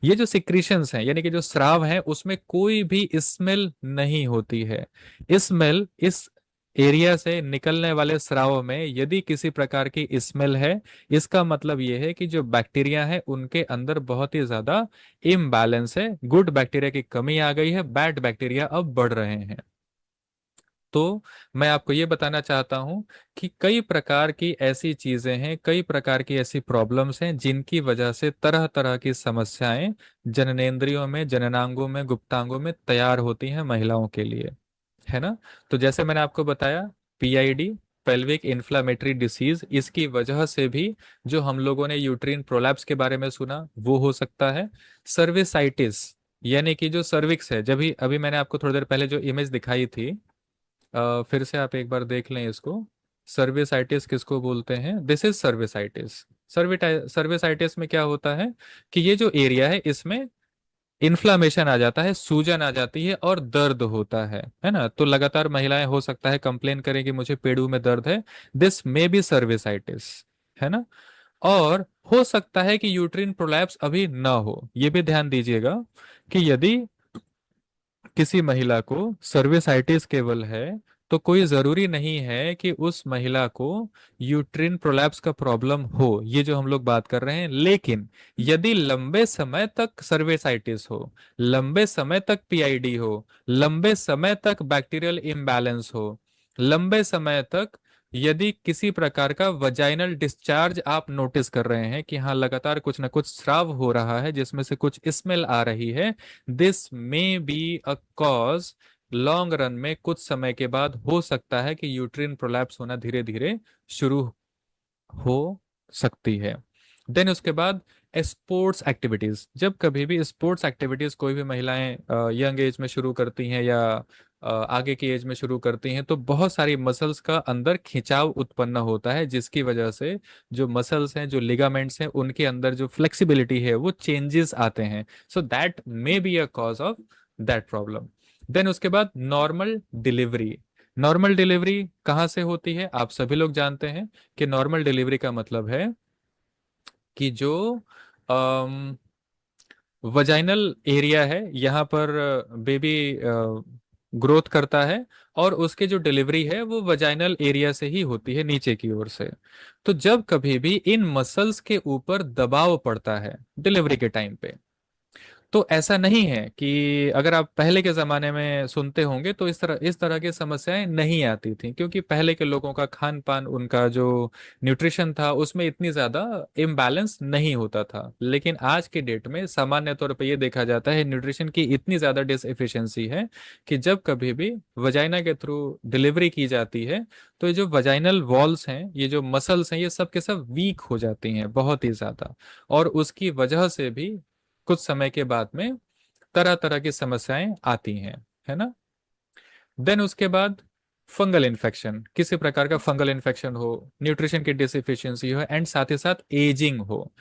ये जो सिक्रीशंस हैं, यानी कि जो स्राव है, उसमें कोई भी स्मेल नहीं होती है। स्मेल, इस एरिया से निकलने वाले स्राव में यदि किसी प्रकार की स्मेल है, इसका मतलब ये है कि जो बैक्टीरिया है उनके अंदर बहुत ही ज्यादा इम्बैलेंस है, गुड बैक्टीरिया की कमी आ गई है, बैड बैक्टीरिया अब बढ़ रहे हैं। तो मैं आपको ये बताना चाहता हूं कि कई प्रकार की ऐसी चीजें हैं, कई प्रकार की ऐसी प्रॉब्लम्स हैं, जिनकी वजह से तरह तरह की समस्याएं जननेंद्रियों में, जननांगों में, गुप्तांगों में तैयार होती हैं महिलाओं के लिए, है ना। तो जैसे मैंने आपको बताया, पीआईडी, पेल्विक इन्फ्लामेटरी डिसीज, इसकी वजह से भी जो हम लोगों ने यूट्रीन प्रोलैप्स के बारे में सुना वो हो सकता है। सर्विसाइटिस, यानी कि जो सर्विक्स है, जब भी अभी मैंने आपको थोड़ी देर पहले जो इमेज दिखाई थी, फिर से आप एक बार देख लें इसको। सर्विसाइटिस किसको बोलते हैं? This is cervicitis. सर्विसाइटिस में क्या होता है कि ये जो एरिया है इसमें इन्फ्लामेशन आ जाता है, सूजन आ जाती है और दर्द होता है ना। तो लगातार महिलाएं हो सकता है कंप्लेन करें कि मुझे पेड़ू में दर्द है, दिस मे बी सर्विसाइटिस, है ना। और हो सकता है कि यूट्रिन प्रोलैप्स अभी ना हो, ये भी ध्यान दीजिएगा कि यदि किसी महिला को सर्विसाइटिस केवल है, तो कोई जरूरी नहीं है कि उस महिला को यूट्रिन प्रोलैप्स का प्रॉब्लम हो, ये जो हम लोग बात कर रहे हैं। लेकिन यदि लंबे समय तक सर्विसाइटिस हो, लंबे समय तक पीआईडी हो, लंबे समय तक बैक्टीरियल इम्बैलेंस हो, लंबे समय तक यदि किसी प्रकार का वजाइनल डिस्चार्ज आप नोटिस कर रहे हैं कि हाँ लगातार कुछ ना कुछ स्राव हो रहा है जिसमें से कुछ स्मेल आ रही है, this may be a cause. Long run में कुछ समय के बाद हो सकता है कि यूट्रिन प्रोलैप्स होना धीरे धीरे शुरू हो सकती है। देन उसके बाद स्पोर्ट्स एक्टिविटीज, जब कभी भी स्पोर्ट्स एक्टिविटीज कोई भी महिलाएं यंग एज में शुरू करती हैं या आगे की एज में शुरू करती हैं, तो बहुत सारी मसल्स का अंदर खिंचाव उत्पन्न होता है, जिसकी वजह से जो मसल्स हैं, जो लिगामेंट्स हैं, उनके अंदर जो फ्लेक्सिबिलिटी है वो चेंजेस आते हैं। So that may be a cause of that problem. Then उसके बाद नॉर्मल डिलीवरी। नॉर्मल डिलीवरी कहाँ से होती है? आप सभी लोग जानते हैं कि नॉर्मल डिलीवरी का मतलब है कि जो वजाइनल एरिया है, यहाँ पर बेबी ग्रोथ करता है, और उसके जो डिलीवरी है वो वजाइनल एरिया से ही होती है, नीचे की ओर से। तो जब कभी भी इन मसल्स के ऊपर दबाव पड़ता है डिलीवरी के टाइम पे, तो ऐसा नहीं है कि अगर आप पहले के जमाने में सुनते होंगे तो इस तरह की समस्याएं नहीं आती थी, क्योंकि पहले के लोगों का खान पान, उनका जो न्यूट्रिशन था, उसमें इतनी ज्यादा इम्बैलेंस नहीं होता था। लेकिन आज के डेट में सामान्य तौर पे ये देखा जाता है, न्यूट्रिशन की इतनी ज्यादा डिसएफिशिएंसी है कि जब कभी भी वजाइना के थ्रू डिलीवरी की जाती है, तो ये जो वजाइनल वॉल्स हैं, ये जो मसल्स हैं, ये सब के सब वीक हो जाती हैं बहुत ही ज्यादा। और उसकी वजह से भी कुछ समय के बाद में तरह तरह की समस्याएं आती हैं, है ना। देन उसके बाद फंगल इन्फेक्शन, किसी प्रकार का फंगल इन्फेक्शन हो, न्यूट्रिशन की डिसएफिशिएंसी हो, एंड साथ ही साथ एजिंग हो।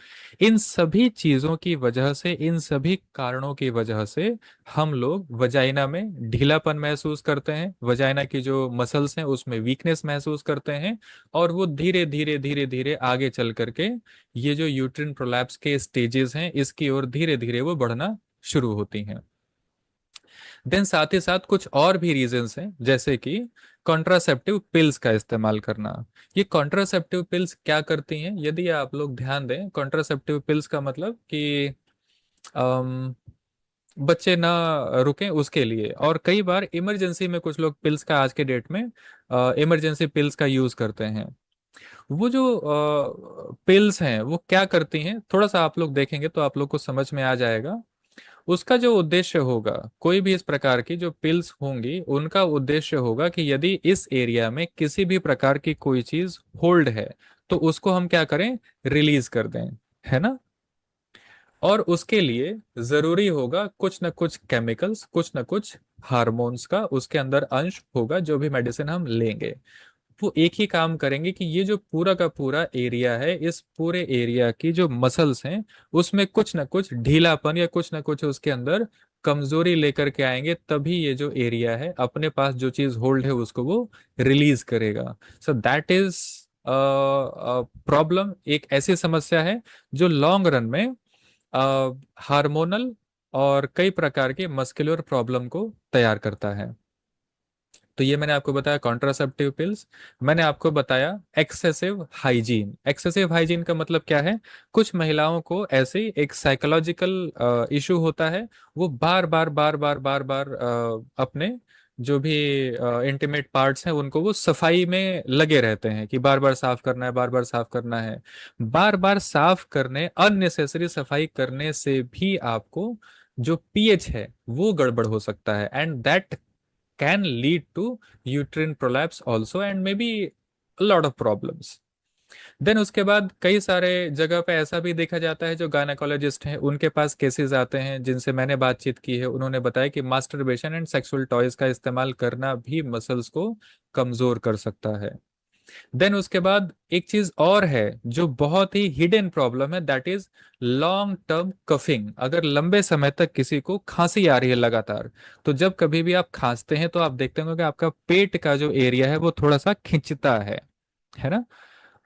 इन सभी चीजों की वजह से, इन सभी कारणों की वजह से हम लोग वजाइना में ढीलापन महसूस करते हैं, वजाइना की जो मसल्स हैं उसमें वीकनेस महसूस करते हैं, और वो धीरे धीरे धीरे धीरे आगे चल करके ये जो यूट्रिन प्रोलैप्स के स्टेजेस हैं, इसकी ओर धीरे धीरे वो बढ़ना शुरू होती हैं। देन साथ ही साथ कुछ और भी रीजंस हैं, जैसे कि कॉन्ट्रासेप्टिव पिल्स का इस्तेमाल करना। ये कॉन्ट्रासेप्टिव पिल्स क्या करती हैं? यदि आप लोग ध्यान दें, कॉन्ट्रासेप्टिव पिल्स का मतलब कि अम, बच्चे ना रुकें उसके लिए। और कई बार इमरजेंसी में कुछ लोग पिल्स का, आज के डेट में इमरजेंसी पिल्स का यूज करते हैं। वो जो पिल्स हैं वो क्या करती हैं, थोड़ा सा आप लोग देखेंगे तो आप लोग को समझ में आ जाएगा। उसका जो उद्देश्य होगा, कोई भी इस प्रकार की जो पिल्स होंगी, उनका उद्देश्य होगा कि यदि इस एरिया में किसी भी प्रकार की कोई चीज होल्ड है, तो उसको हम क्या करें? रिलीज कर दें, है ना। और उसके लिए जरूरी होगा कुछ ना कुछ केमिकल्स, कुछ ना कुछ हार्मोन्स का उसके अंदर अंश होगा, जो भी मेडिसिन हम लेंगे वो एक ही काम करेंगे कि ये जो पूरा का पूरा एरिया है, इस पूरे एरिया की जो मसल्स हैं, उसमें कुछ ना कुछ ढीलापन या कुछ ना कुछ उसके अंदर कमजोरी लेकर के आएंगे, तभी ये जो एरिया है अपने पास जो चीज होल्ड है उसको वो रिलीज करेगा। सो दैट इज प्रॉब्लम, एक ऐसी समस्या है जो लॉन्ग रन में हार्मोनल और कई प्रकार के मस्कुलर प्रॉब्लम को तैयार करता है। तो ये मैंने आपको बताया कॉन्ट्रासेप्टिव पिल्स। मैंने आपको बताया एक्सेसिव हाइजीन। एक्सेसिव हाइजीन का मतलब क्या है? कुछ महिलाओं को ऐसे ही एक साइकोलॉजिकल इशू होता है, वो बार बार बार बार बार बार अपने जो भी इंटीमेट पार्ट्स हैं उनको वो सफाई में लगे रहते हैं, कि बार बार साफ करना है, बार बार साफ करना है। बार बार साफ करने, अननेसेसरी सफाई करने से भी आपको जो पीएच है वो गड़बड़ हो सकता है, and that can lead to uterine prolapse also and maybe a lot of problems. Then उसके बाद कई सारे जगह पे ऐसा भी देखा जाता है, जो गायनेकोलॉजिस्ट हैं उनके पास केसेस आते हैं जिनसे मैंने बातचीत की है, उन्होंने बताया कि मास्टरबेशन एंड सेक्सुअल टॉयज का इस्तेमाल करना भी मसल्स को कमजोर कर सकता है। देन उसके बाद एक चीज और है जो बहुत ही हिडन प्रॉब्लम है, that is long term coughing. अगर लंबे समय तक किसी को खांसी आ रही है लगातार, तो जब कभी भी आप खांसते हैं तो आप देखते होंगे कि आपका पेट का जो एरिया है वो थोड़ा सा खिंचता है ना।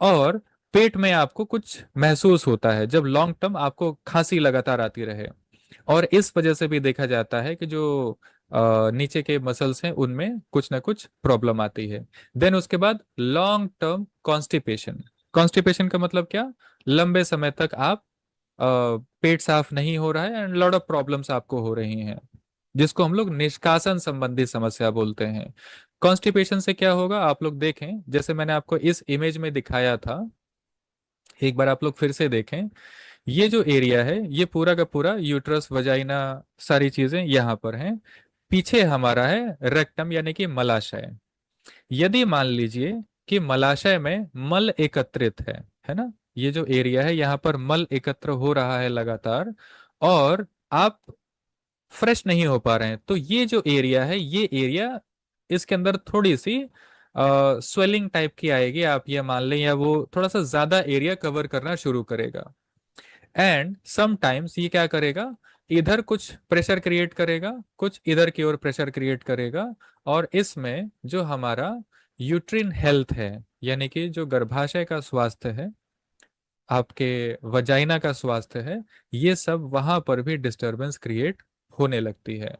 और पेट में आपको कुछ महसूस होता है जब लॉन्ग टर्म आपको खांसी लगातार आती रहे। और इस वजह से भी देखा जाता है कि जो नीचे के मसल्स हैं उनमें कुछ ना कुछ प्रॉब्लम आती है। देन उसके बाद लॉन्ग टर्म कॉन्स्टिपेशन। कॉन्स्टिपेशन का मतलब क्या? लंबे समय तक आप पेट साफ नहीं हो रहा है एंड लॉट ऑफ प्रॉब्लम्स आपको हो रही हैं, जिसको हम लोग निष्कासन संबंधी समस्या बोलते हैं। कॉन्स्टिपेशन से क्या होगा, आप लोग देखें, जैसे मैंने आपको इस इमेज में दिखाया था, एक बार आप लोग फिर से देखें। ये जो एरिया है ये पूरा का पूरा यूट्रस, वजाइना, सारी चीजें यहाँ पर हैं। पीछे हमारा है रेक्टम यानी कि मलाशय। यदि मान लीजिए कि मलाशय में मल एकत्रित है ना, ये जो एरिया है यहाँ पर मल एकत्र हो रहा है लगातार, और आप फ्रेश नहीं हो पा रहे हैं, तो ये जो एरिया है, ये एरिया, इसके अंदर थोड़ी सी स्वेलिंग टाइप की आएगी, आप ये मान लें, या वो थोड़ा सा ज्यादा एरिया कवर करना शुरू करेगा। एंड समटाइम्स ये क्या करेगा, इधर कुछ प्रेशर क्रिएट करेगा, कुछ इधर की ओर प्रेशर क्रिएट करेगा, और इसमें जो हमारा यूट्रिन हेल्थ है, यानी कि जो गर्भाशय का स्वास्थ्य है, आपके वजाइना का स्वास्थ्य है, ये सब वहां पर भी डिस्टरबेंस क्रिएट होने लगती है।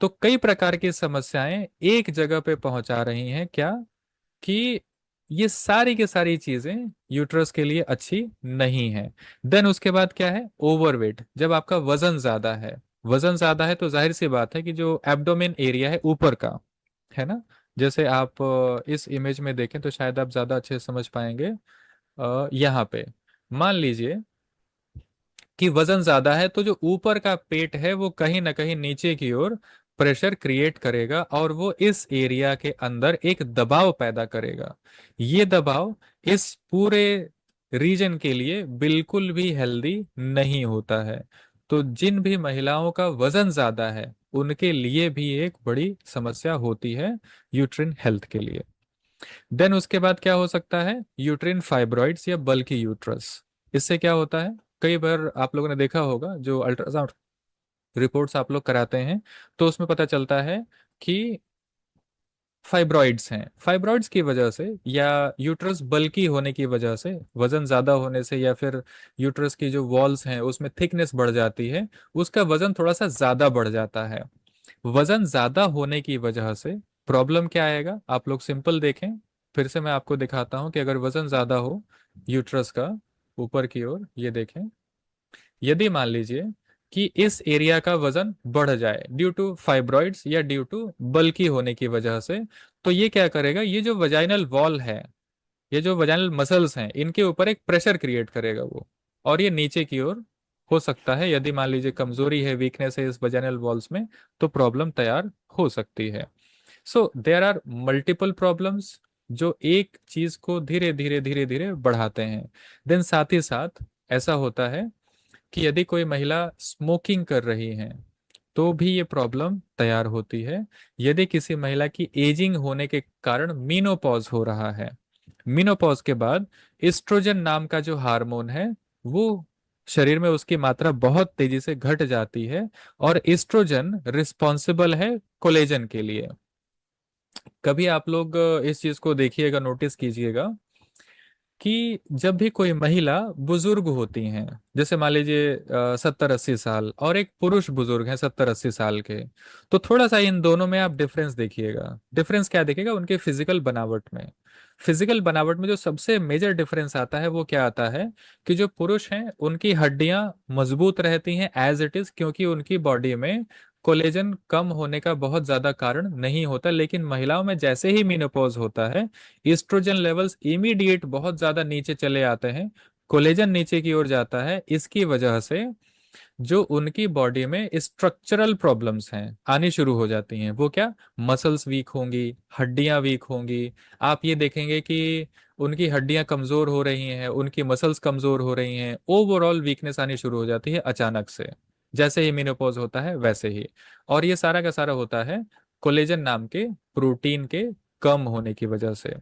तो कई प्रकार की समस्याएं एक जगह पे पहुंचा रही हैं, क्या कि ये सारी की सारी चीजें यूट्रस के लिए अच्छी नहीं है। देन उसके बाद क्या है, ओवरवेट। जब आपका वजन ज्यादा है, वजन ज्यादा है तो जाहिर सी बात है कि जो एब्डोमेन एरिया है ऊपर का, है ना, जैसे आप इस इमेज में देखें तो शायद आप ज्यादा अच्छे से समझ पाएंगे। यहाँ पे मान लीजिए कि वजन ज्यादा है, तो जो ऊपर का पेट है वो कहीं ना कहीं नीचे की ओर प्रेशर क्रिएट करेगा, और वो इस एरिया के अंदर एक दबाव पैदा करेगा। ये दबाव इस पूरे रीजन के लिए बिल्कुल भी हेल्दी नहीं होता है। तो जिन भी महिलाओं का वजन ज्यादा है, उनके लिए भी एक बड़ी समस्या होती है यूट्रिन हेल्थ के लिए। देन उसके बाद क्या हो सकता है, यूट्रिन फाइब्रॉइड्स या बल्कि यूट्रस। इससे क्या होता है, कई बार आप लोगों ने देखा होगा, जो अल्ट्रासाउंड रिपोर्ट्स आप लोग कराते हैं, तो उसमें पता चलता है कि फाइब्रॉइड्स हैं। फाइब्रॉइड्स की वजह से, या यूट्रस बल्की होने की वजह से, वजन ज्यादा होने से, या फिर यूट्रस की जो वॉल्स हैं उसमें थिकनेस बढ़ जाती है, उसका वजन थोड़ा सा ज्यादा बढ़ जाता है। वजन ज्यादा होने की वजह से प्रॉब्लम क्या आएगा, आप लोग सिंपल देखें, फिर से मैं आपको दिखाता हूं कि अगर वजन ज्यादा हो यूट्रस का ऊपर की ओर, ये देखें, यदि मान लीजिए कि इस एरिया का वजन बढ़ जाए ड्यू टू फाइब्रॉइड्स या ड्यू टू बल्की होने की वजह से, तो ये क्या करेगा, ये जो वजाइनल वॉल है, ये जो वजाइनल मसल्स हैं, इनके ऊपर एक प्रेशर क्रिएट करेगा वो, और ये नीचे की ओर हो सकता है, यदि मान लीजिए कमजोरी है, वीकनेस है इस वजाइनल वॉल्स में, तो प्रॉब्लम तैयार हो सकती है। So there are multiple problems जो एक चीज को धीरे धीरे धीरे धीरे बढ़ाते हैं। देन साथ ही साथ ऐसा होता है कि यदि कोई महिला स्मोकिंग कर रही है, तो भी ये प्रॉब्लम तैयार होती है। यदि किसी महिला की एजिंग होने के कारण मीनोपॉज हो रहा है, मीनोपॉज के बाद एस्ट्रोजन नाम का जो हार्मोन है, वो शरीर में उसकी मात्रा बहुत तेजी से घट जाती है, और एस्ट्रोजन रिस्पॉन्सिबल है कोलेजन के लिए। कभी आप लोग इस चीज को देखिएगा, नोटिस कीजिएगा कि जब भी कोई महिला बुजुर्ग होती हैं, जैसे मान लीजिए 70-80 साल, और एक पुरुष बुजुर्ग है 70-80 साल के, तो थोड़ा सा इन दोनों में आप डिफरेंस देखिएगा। डिफरेंस क्या देखिएगा, उनके फिजिकल बनावट में। फिजिकल बनावट में जो सबसे मेजर डिफरेंस आता है वो क्या आता है, कि जो पुरुष हैं उनकी हड्डियां मजबूत रहती हैं एज इट इज, क्योंकि उनकी बॉडी में कोलेजन कम होने का बहुत ज्यादा कारण नहीं होता। लेकिन महिलाओं में जैसे ही मेनोपॉज होता है, ईस्ट्रोजन लेवल्स इमीडिएट बहुत ज्यादा नीचे चले आते हैं, कोलेजन नीचे की ओर जाता है। इसकी वजह से जो उनकी बॉडी में स्ट्रक्चरल प्रॉब्लम्स हैं आनी शुरू हो जाती हैं। वो क्या, मसल्स वीक होंगी, हड्डियां वीक होंगी। आप ये देखेंगे कि उनकी हड्डियां कमजोर हो रही हैं, उनकी मसल्स कमजोर हो रही हैं, ओवरऑल वीकनेस आनी शुरू हो जाती है अचानक से, जैसे ही मेनोपॉज होता है वैसे ही। और ये सारा का सारा होता है कोलेजन नाम के प्रोटीन के कम होने की वजह से।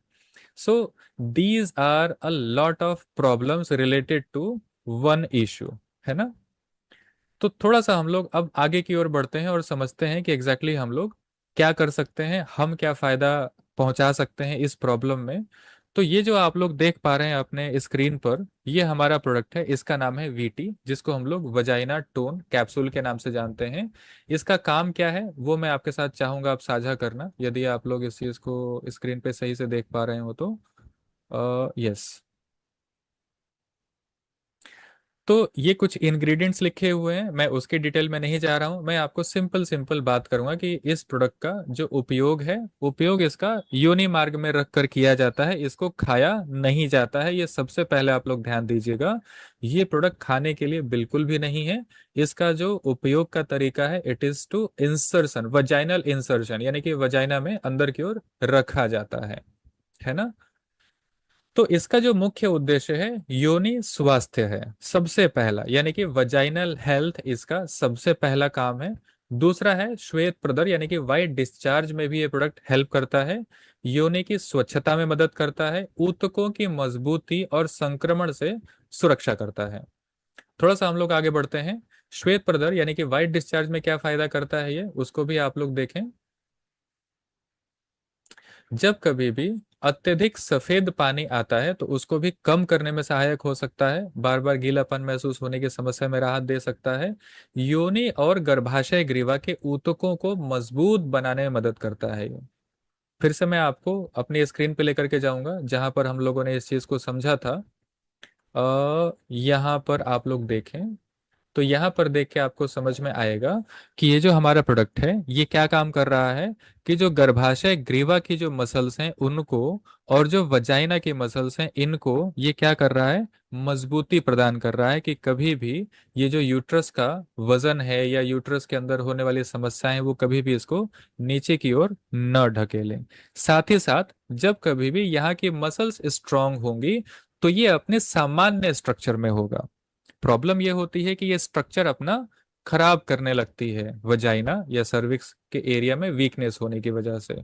So these are a lot of problems related to one issue, है ना। तो थोड़ा सा हम लोग अब आगे की ओर बढ़ते हैं और समझते हैं कि एग्जैक्टली हम लोग क्या कर सकते हैं, हम क्या फायदा पहुंचा सकते हैं इस प्रॉब्लम में। तो ये जो आप लोग देख पा रहे हैं अपने स्क्रीन पर, ये हमारा प्रोडक्ट है, इसका नाम है वीटी, जिसको हम लोग वजाइना टोन कैप्सूल के नाम से जानते हैं। इसका काम क्या है वो मैं आपके साथ चाहूंगा आप साझा करना, यदि आप लोग इस चीज को स्क्रीन पे सही से देख पा रहे हो तो। यस। तो ये कुछ इंग्रेडिएंट्स लिखे हुए हैं, मैं उसके डिटेल में नहीं जा रहा हूं। मैं आपको सिंपल सिंपल बात करूंगा कि इस प्रोडक्ट का जो उपयोग है, उपयोग इसका योनि मार्ग में रख कर किया जाता है, इसको खाया नहीं जाता है। ये सबसे पहले आप लोग ध्यान दीजिएगा, ये प्रोडक्ट खाने के लिए बिल्कुल भी नहीं है। इसका जो उपयोग का तरीका है, it is to insertion, vaginal insertion, यानी कि वजाइना में अंदर की ओर रखा जाता है ना। तो इसका जो मुख्य उद्देश्य है योनि स्वास्थ्य है सबसे पहला, यानी कि वजाइनल हेल्थ इसका सबसे पहला काम है। दूसरा है श्वेत प्रदर यानी कि वाइट डिस्चार्ज में भी ये प्रोडक्ट हेल्प करता है। योनि की स्वच्छता में मदद करता है, ऊतकों की मजबूती और संक्रमण से सुरक्षा करता है। थोड़ा सा हम लोग आगे बढ़ते हैं। श्वेत प्रदर यानी कि वाइट डिस्चार्ज में क्या फायदा करता है ये, उसको भी आप लोग देखें। जब कभी भी अत्यधिक सफेद पानी आता है तो उसको भी कम करने में सहायक हो सकता है, बार बार गीलापन महसूस होने की समस्या में राहत दे सकता है। योनि और गर्भाशय ग्रीवा के ऊतकों को मजबूत बनाने में मदद करता है ये। फिर से मैं आपको अपनी स्क्रीन पे लेकर के जाऊंगा जहां पर हम लोगों ने इस चीज को समझा था। यहाँ पर आप लोग देखें तो यहाँ पर देख के आपको समझ में आएगा कि ये जो हमारा प्रोडक्ट है ये क्या काम कर रहा है कि जो गर्भाशय ग्रीवा की जो मसल्स हैं उनको और जो वजाइना की मसल्स हैं इनको ये क्या कर रहा है, मजबूती प्रदान कर रहा है कि कभी भी ये जो यूट्रस का वजन है या यूट्रस के अंदर होने वाली समस्याएं हैं, वो कभी भी इसको नीचे की ओर न ढकेलें। साथ ही साथ जब कभी भी यहाँ की मसल्स स्ट्रांग होंगी तो ये अपने सामान्य स्ट्रक्चर में होगा। प्रॉब्लम ये होती है कि ये स्ट्रक्चर अपना खराब करने लगती है वजाइना या सर्विक्स के एरिया में वीकनेस होने की वजह से।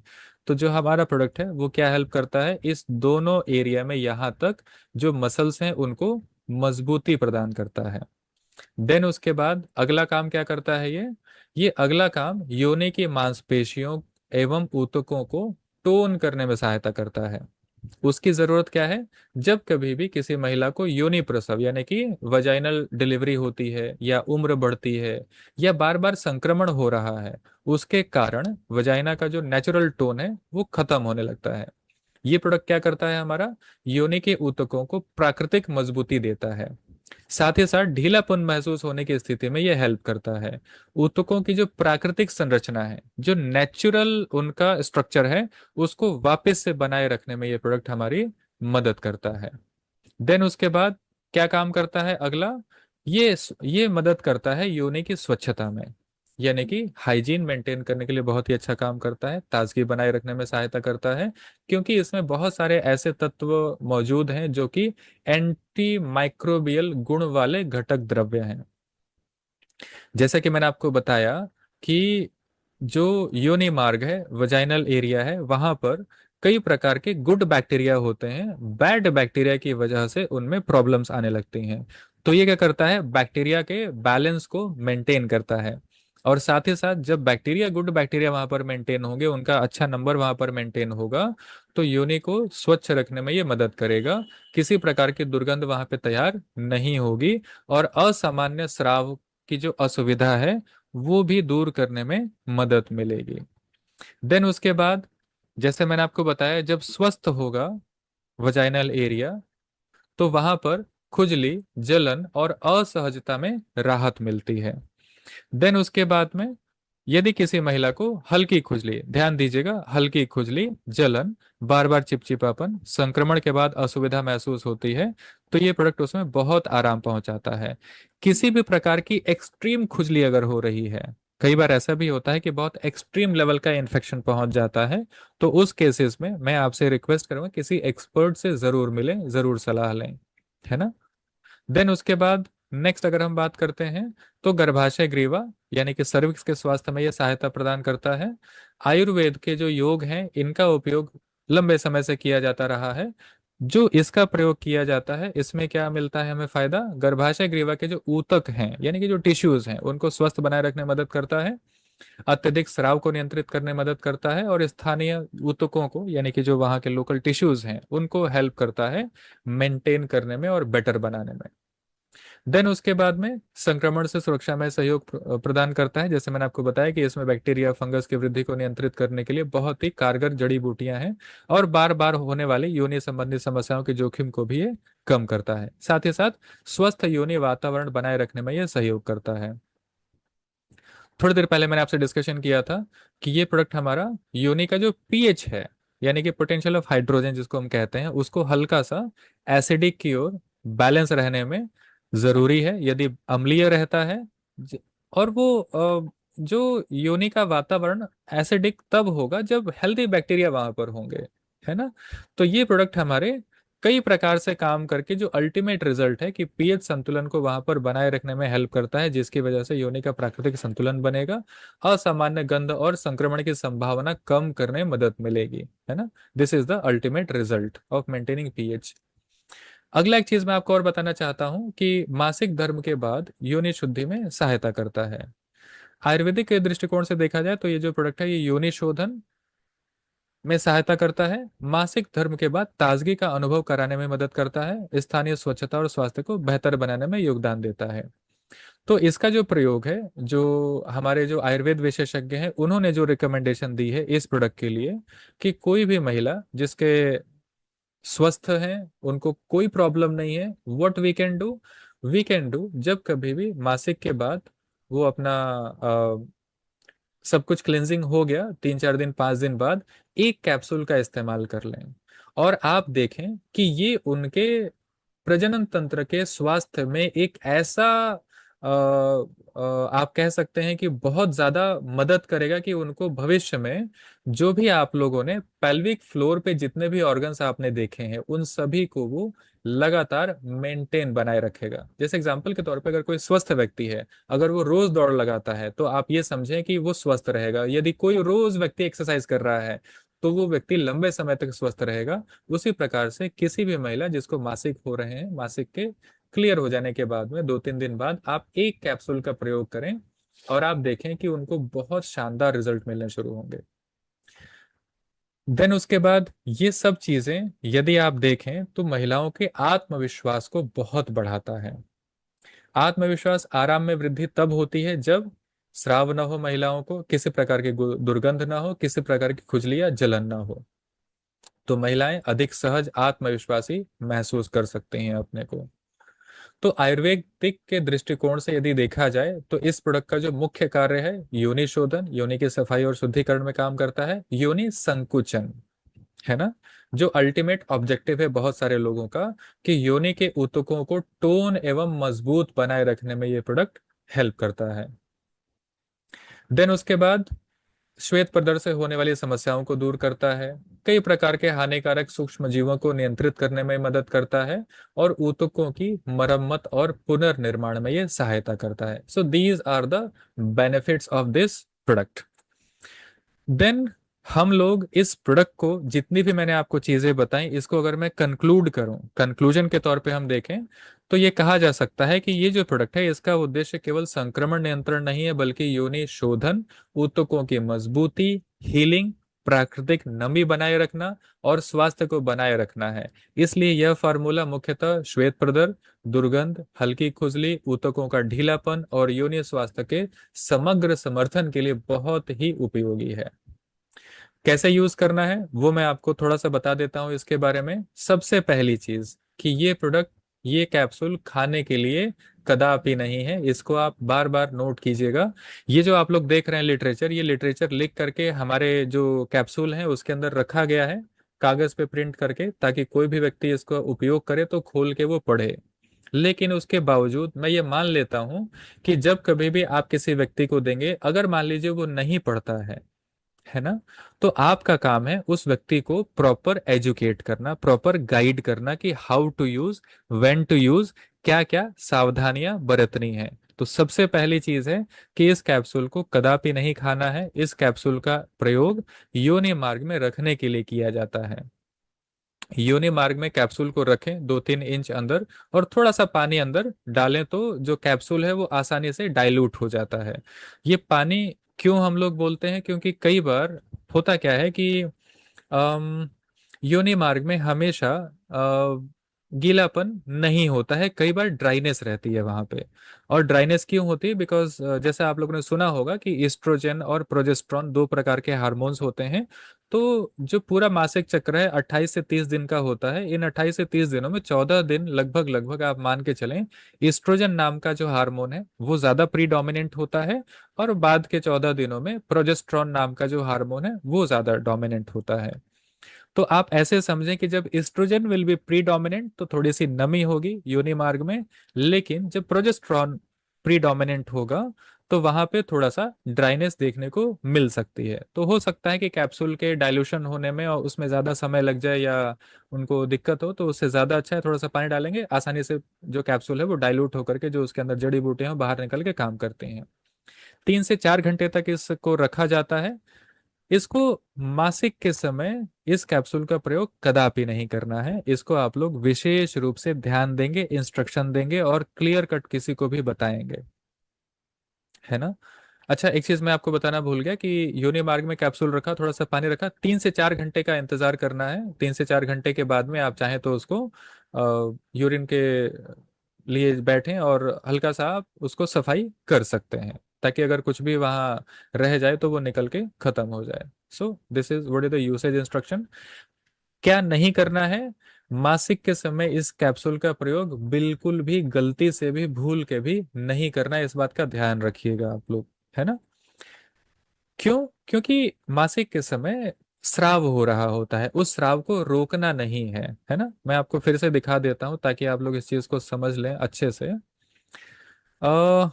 तो जो हमारा प्रोडक्ट है वो क्या हेल्प करता है, इस दोनों एरिया में यहाँ तक जो मसल्स हैं उनको मजबूती प्रदान करता है। देन उसके बाद अगला काम क्या करता है ये अगला काम योनि की मांसपेशियों एवं ऊतकों को टोन करने में सहायता करता है। उसकी जरूरत क्या है, जब कभी भी किसी महिला को योनि प्रसव यानी कि वजाइनल डिलीवरी होती है या उम्र बढ़ती है या बार बार संक्रमण हो रहा है, उसके कारण वजाइना का जो नेचुरल टोन है वो खत्म होने लगता है। ये प्रोडक्ट क्या करता है हमारा, योनि के ऊतकों को प्राकृतिक मजबूती देता है। साथ ही साथ ढीलापन महसूस होने की स्थिति में यह हेल्प करता है। ऊतकों की जो प्राकृतिक संरचना है, जो नेचुरल उनका स्ट्रक्चर है, उसको वापस से बनाए रखने में यह प्रोडक्ट हमारी मदद करता है। देन उसके बाद क्या काम करता है अगला, ये मदद करता है योनि की स्वच्छता में, यानी कि हाइजीन मेंटेन करने के लिए बहुत ही अच्छा काम करता है, ताजगी बनाए रखने में सहायता करता है, क्योंकि इसमें बहुत सारे ऐसे तत्व मौजूद हैं जो कि एंटी माइक्रोबियल गुण वाले घटक द्रव्य हैं। जैसा कि मैंने आपको बताया कि जो योनि मार्ग है, वजाइनल एरिया है, वहां पर कई प्रकार के गुड बैक्टीरिया होते हैं, बैड बैक्टीरिया की वजह से उनमें प्रॉब्लम्स आने लगती हैं। तो ये क्या करता है, बैक्टीरिया के बैलेंस को मेंटेन करता है। और साथ ही साथ जब बैक्टीरिया गुड बैक्टीरिया वहां पर मेंटेन होंगे, उनका अच्छा नंबर वहां पर मेंटेन होगा, तो योनि को स्वच्छ रखने में ये मदद करेगा। किसी प्रकार की दुर्गंध वहां पे तैयार नहीं होगी और असामान्य स्राव की जो असुविधा है वो भी दूर करने में मदद मिलेगी। देन उसके बाद जैसे मैंने आपको बताया, जब स्वस्थ होगा वजाइनल एरिया तो वहां पर खुजली, जलन और असहजता में राहत मिलती है। देन उसके बाद में यदि किसी महिला को हल्की खुजली, ध्यान दीजिएगा, हल्की खुजली, जलन, बार बार चिपचिपापन, संक्रमण के बाद असुविधा महसूस होती है, तो ये प्रोडक्ट उसमें बहुत आराम पहुंचाता है। किसी भी प्रकार की एक्सट्रीम खुजली अगर हो रही है, कई बार ऐसा भी होता है कि बहुत एक्सट्रीम लेवल का इन्फेक्शन पहुंच जाता है, तो उस केसेस में मैं आपसे रिक्वेस्ट करूंगा किसी एक्सपर्ट से जरूर मिलें, जरूर सलाह लें, है ना। देन उसके बाद नेक्स्ट अगर हम बात करते हैं तो गर्भाशय ग्रीवा यानी कि सर्विक्स के स्वास्थ्य में यह सहायता प्रदान करता है। आयुर्वेद के जो योग हैं इनका उपयोग लंबे समय से किया जाता रहा है। जो इसका प्रयोग किया जाता है इसमें क्या मिलता है हमें फायदा, गर्भाशय ग्रीवा के जो ऊतक हैं यानी कि जो टिश्यूज हैं उनको स्वस्थ बनाए रखने में मदद करता है, अत्यधिक स्राव को नियंत्रित करने में मदद करता है और स्थानीय ऊतकों को यानी कि जो वहाँ के लोकल टिश्यूज हैं उनको हेल्प करता है मेंटेन करने में और बेटर बनाने में। देन उसके बाद में संक्रमण से सुरक्षा में सहयोग प्रदान करता है। जैसे मैंने आपको बताया कि इसमें बैक्टीरिया फंगस की वृद्धि को नियंत्रित करने के लिए बहुत ही कारगर जड़ी बूटियां हैं और बार बार होने वाली योनि संबंधी समस्याओं के जोखिम को भी ये कम करता है। साथ ही साथ स्वस्थ योनि वातावरण बनाए रखने में यह सहयोग करता है। थोड़ी देर पहले मैंने आपसे डिस्कशन किया था कि ये प्रोडक्ट हमारा योनि का जो पीएच है यानी कि पोटेंशियल ऑफ हाइड्रोजन जिसको हम कहते हैं, उसको हल्का सा एसिडिक की ओर बैलेंस रहने में जरूरी है। यदि अम्लीय रहता है ज- और वो जो योनि का वातावरण एसिडिक तब होगा जब हेल्दी बैक्टीरिया वहां पर होंगे, है ना। तो ये प्रोडक्ट हमारे कई प्रकार से काम करके जो अल्टीमेट रिजल्ट है कि पीएच संतुलन को वहां पर बनाए रखने में हेल्प करता है, जिसकी वजह से योनि का प्राकृतिक संतुलन बनेगा, असामान्य गंध और संक्रमण की संभावना कम करने में मदद मिलेगी, है ना। This is the ultimate result of maintaining pH. अगला एक चीज मैं आपको और बताना चाहता हूं कि मासिक धर्म के बाद योनि शुद्धि में सहायता करता है। आयुर्वेदिक के दृष्टिकोण से देखा जाए तो ये जो प्रोडक्ट है ये योनि शोधन में सहायता करता है, मासिक धर्म के बाद ताजगी का अनुभव कराने में मदद करता है, स्थानीय स्वच्छता और स्वास्थ्य को बेहतर बनाने में योगदान देता है। तो इसका जो प्रयोग है, जो हमारे जो आयुर्वेद विशेषज्ञ हैं उन्होंने जो रिकमेंडेशन दी है इस प्रोडक्ट के लिए, कि कोई भी महिला जिसके स्वस्थ हैं, उनको कोई प्रॉब्लम नहीं है, व्हाट वी कैन डू जब कभी भी मासिक के बाद वो अपना सब कुछ क्लेंजिंग हो गया, 3-4 दिन 5 दिन बाद एक कैप्सूल का इस्तेमाल कर लें, और आप देखें कि ये उनके प्रजनन तंत्र के स्वास्थ्य में एक ऐसा आप कह सकते हैं कि बहुत ज्यादा मदद करेगा कि उनको भविष्य में जो भी आप लोगों ने पेल्विक फ्लोर पे जितने भी ऑर्गन्स आपने देखे हैं उन सभी को वो लगातार मेंटेन बनाए रखेगा। जैसे एग्जांपल के तौर पे अगर कोई स्वस्थ व्यक्ति है, अगर वो रोज दौड़ लगाता है तो आप ये समझें कि वो स्वस्थ रहेगा। यदि कोई रोज व्यक्ति एक्सरसाइज कर रहा है तो वो व्यक्ति लंबे समय तक स्वस्थ रहेगा। उसी प्रकार से किसी भी महिला जिसको मासिक हो रहे हैं, मासिक के क्लियर हो जाने के बाद में 2-3 दिन बाद आप एक कैप्सूल का प्रयोग करें और आप देखें कि उनको बहुत शानदार रिजल्ट मिलने शुरू होंगे। देन उसके बाद ये सब चीजें यदि आप देखें तो महिलाओं के आत्मविश्वास को बहुत बढ़ाता है। आत्मविश्वास आराम में वृद्धि तब होती है जब स्राव ना हो, महिलाओं को किसी प्रकार की दुर्गंध ना हो, किसी प्रकार की खुजली या जलन ना हो, तो महिलाएं अधिक सहज आत्मविश्वासी महसूस कर सकती हैं अपने को। तो आयुर्वेदिक के दृष्टिकोण से यदि देखा जाए तो इस प्रोडक्ट का जो मुख्य कार्य है योनि शोधन, योनि की सफाई और शुद्धिकरण में काम करता है, योनि संकुचन, है ना। जो अल्टीमेट ऑब्जेक्टिव है बहुत सारे लोगों का कि योनि के ऊतकों को टोन एवं मजबूत बनाए रखने में ये प्रोडक्ट हेल्प करता है। देन उसके बाद श्वेत प्रदर से होने वाली समस्याओं को दूर करता है, कई प्रकार के हानिकारक सूक्ष्म जीवों को नियंत्रित करने में मदद करता है, और ऊतकों की मरम्मत और पुनर्निर्माण में यह सहायता करता है। So these are the benefits of this product. Then हम लोग इस प्रोडक्ट को जितनी भी मैंने आपको चीजें बताई, इसको अगर मैं कंक्लूड करूं, कंक्लूजन के तौर पे हम देखें तो ये कहा जा सकता है कि ये जो प्रोडक्ट है इसका उद्देश्य केवल संक्रमण नियंत्रण नहीं है, बल्कि योनि शोधन, ऊतकों की मजबूती, हीलिंग, प्राकृतिक नमी बनाए रखना और स्वास्थ्य को बनाए रखना है। इसलिए यह फार्मूला मुख्यतः श्वेत प्रदर, दुर्गंध, हल्की खुजली, ऊतकों का ढीलापन और योनि स्वास्थ्य के समग्र समर्थन के लिए बहुत ही उपयोगी है। कैसे यूज करना है वो मैं आपको थोड़ा सा बता देता हूँ इसके बारे में। सबसे पहली चीज कि ये प्रोडक्ट, ये कैप्सूल खाने के लिए कदापि नहीं है, इसको आप बार बार नोट कीजिएगा। ये जो आप लोग देख रहे हैं लिटरेचर, ये लिटरेचर लिख करके हमारे जो कैप्सूल है उसके अंदर रखा गया है, कागज पे प्रिंट करके, ताकि कोई भी व्यक्ति इसको उपयोग करे तो खोल के वो पढ़े। लेकिन उसके बावजूद मैं ये मान लेता हूं कि जब कभी भी आप किसी व्यक्ति को देंगे, अगर मान लीजिए वो नहीं पढ़ता है ना, तो आपका काम है उस व्यक्ति को प्रॉपर एजुकेट करना, प्रॉपर गाइड करना कि how to use, when to use, क्या क्या सावधानियां बरतनी है। तो सबसे पहली चीज है कि इस कैप्सूल को कदापि नहीं खाना है। इस कैप्सूल का प्रयोग योनि मार्ग में रखने के लिए किया जाता है। योनि मार्ग में कैप्सूल को रखें 2-3 इंच अंदर, और थोड़ा सा पानी अंदर डालें तो जो कैप्सूल है वो आसानी से डाइल्यूट हो जाता है। ये पानी क्यों हम लोग बोलते हैं, क्योंकि कई बार होता क्या है कि योनि मार्ग में हमेशा गीलापन नहीं होता है, कई बार ड्राइनेस रहती है वहां पे। और ड्राइनेस क्यों होती है, बिकॉज जैसे आप लोगों ने सुना होगा कि ईस्ट्रोजन और प्रोजेस्टेरॉन 2 प्रकार के हार्मोन्स होते हैं। तो जो पूरा मासिक चक्र है 28 से 30 दिन का होता है। इन 28 से 30 दिनों में 14 दिन लगभग लगभग आप मान के चलें, ईस्ट्रोजन नाम का जो हार्मोन है वो ज्यादा प्रीडोमिनेंट होता है, और बाद के 14 दिनों में प्रोजेस्टेरॉन नाम का जो हार्मोन है वो ज्यादा डोमिनेंट होता है। तो आप ऐसे समझें कि जब एस्ट्रोजन विल बी प्रीडोमिनेंट तो थोड़ी सी नमी होगी योनि मार्ग में, लेकिन जब प्रोजेस्टेरॉन प्रीडोमिनेंट होगा तो वहां पे थोड़ा सा ड्राइनेस देखने को मिल सकती है। तो हो सकता है कि कैप्सूल के डाइल्यूशन होने में और उसमें ज़्यादा समय लग जाए या उनको दिक्कत हो, तो उससे ज़्यादा अच्छा है थोड़ा सा पानी डालेंगे, आसानी से जो कैप्सूल है वो डाइल्यूट होकर के जो उसके अंदर जड़ी बूटियां हैं वो बाहर निकल के काम करती हैं। 3 से 4 घंटे तक इसको रखा जाता है। इसको मासिक के समय इस कैप्सूल का प्रयोग कदापि नहीं करना है। इसको आप लोग विशेष रूप से ध्यान देंगे, इंस्ट्रक्शन देंगे और क्लियर कट किसी को भी बताएंगे, है ना। अच्छा, एक चीज मैं आपको बताना भूल गया कि योनि मार्ग में कैप्सूल रखा, थोड़ा सा पानी रखा, 3 से 4 घंटे का इंतजार करना है। 3 से 4 घंटे के बाद में आप चाहें तो उसको यूरिन के लिए बैठें और हल्का सा आप उसको सफाई कर सकते हैं, ताकि अगर कुछ भी वहां रह जाए तो वो निकल के खत्म हो जाए। सो this is what is the usage instruction. क्या नहीं करना है? मासिक के समय इस कैप्सूल का प्रयोग बिल्कुल भी गलती से भी भूल के भी नहीं करना है, इस बात का ध्यान रखिएगा आप लोग, है ना। क्यों? क्योंकि मासिक के समय स्राव हो रहा होता है, उस स्राव को रोकना नहीं है ना। मैं आपको फिर से दिखा देता हूं ताकि आप लोग इस चीज को समझ लें अच्छे से। अ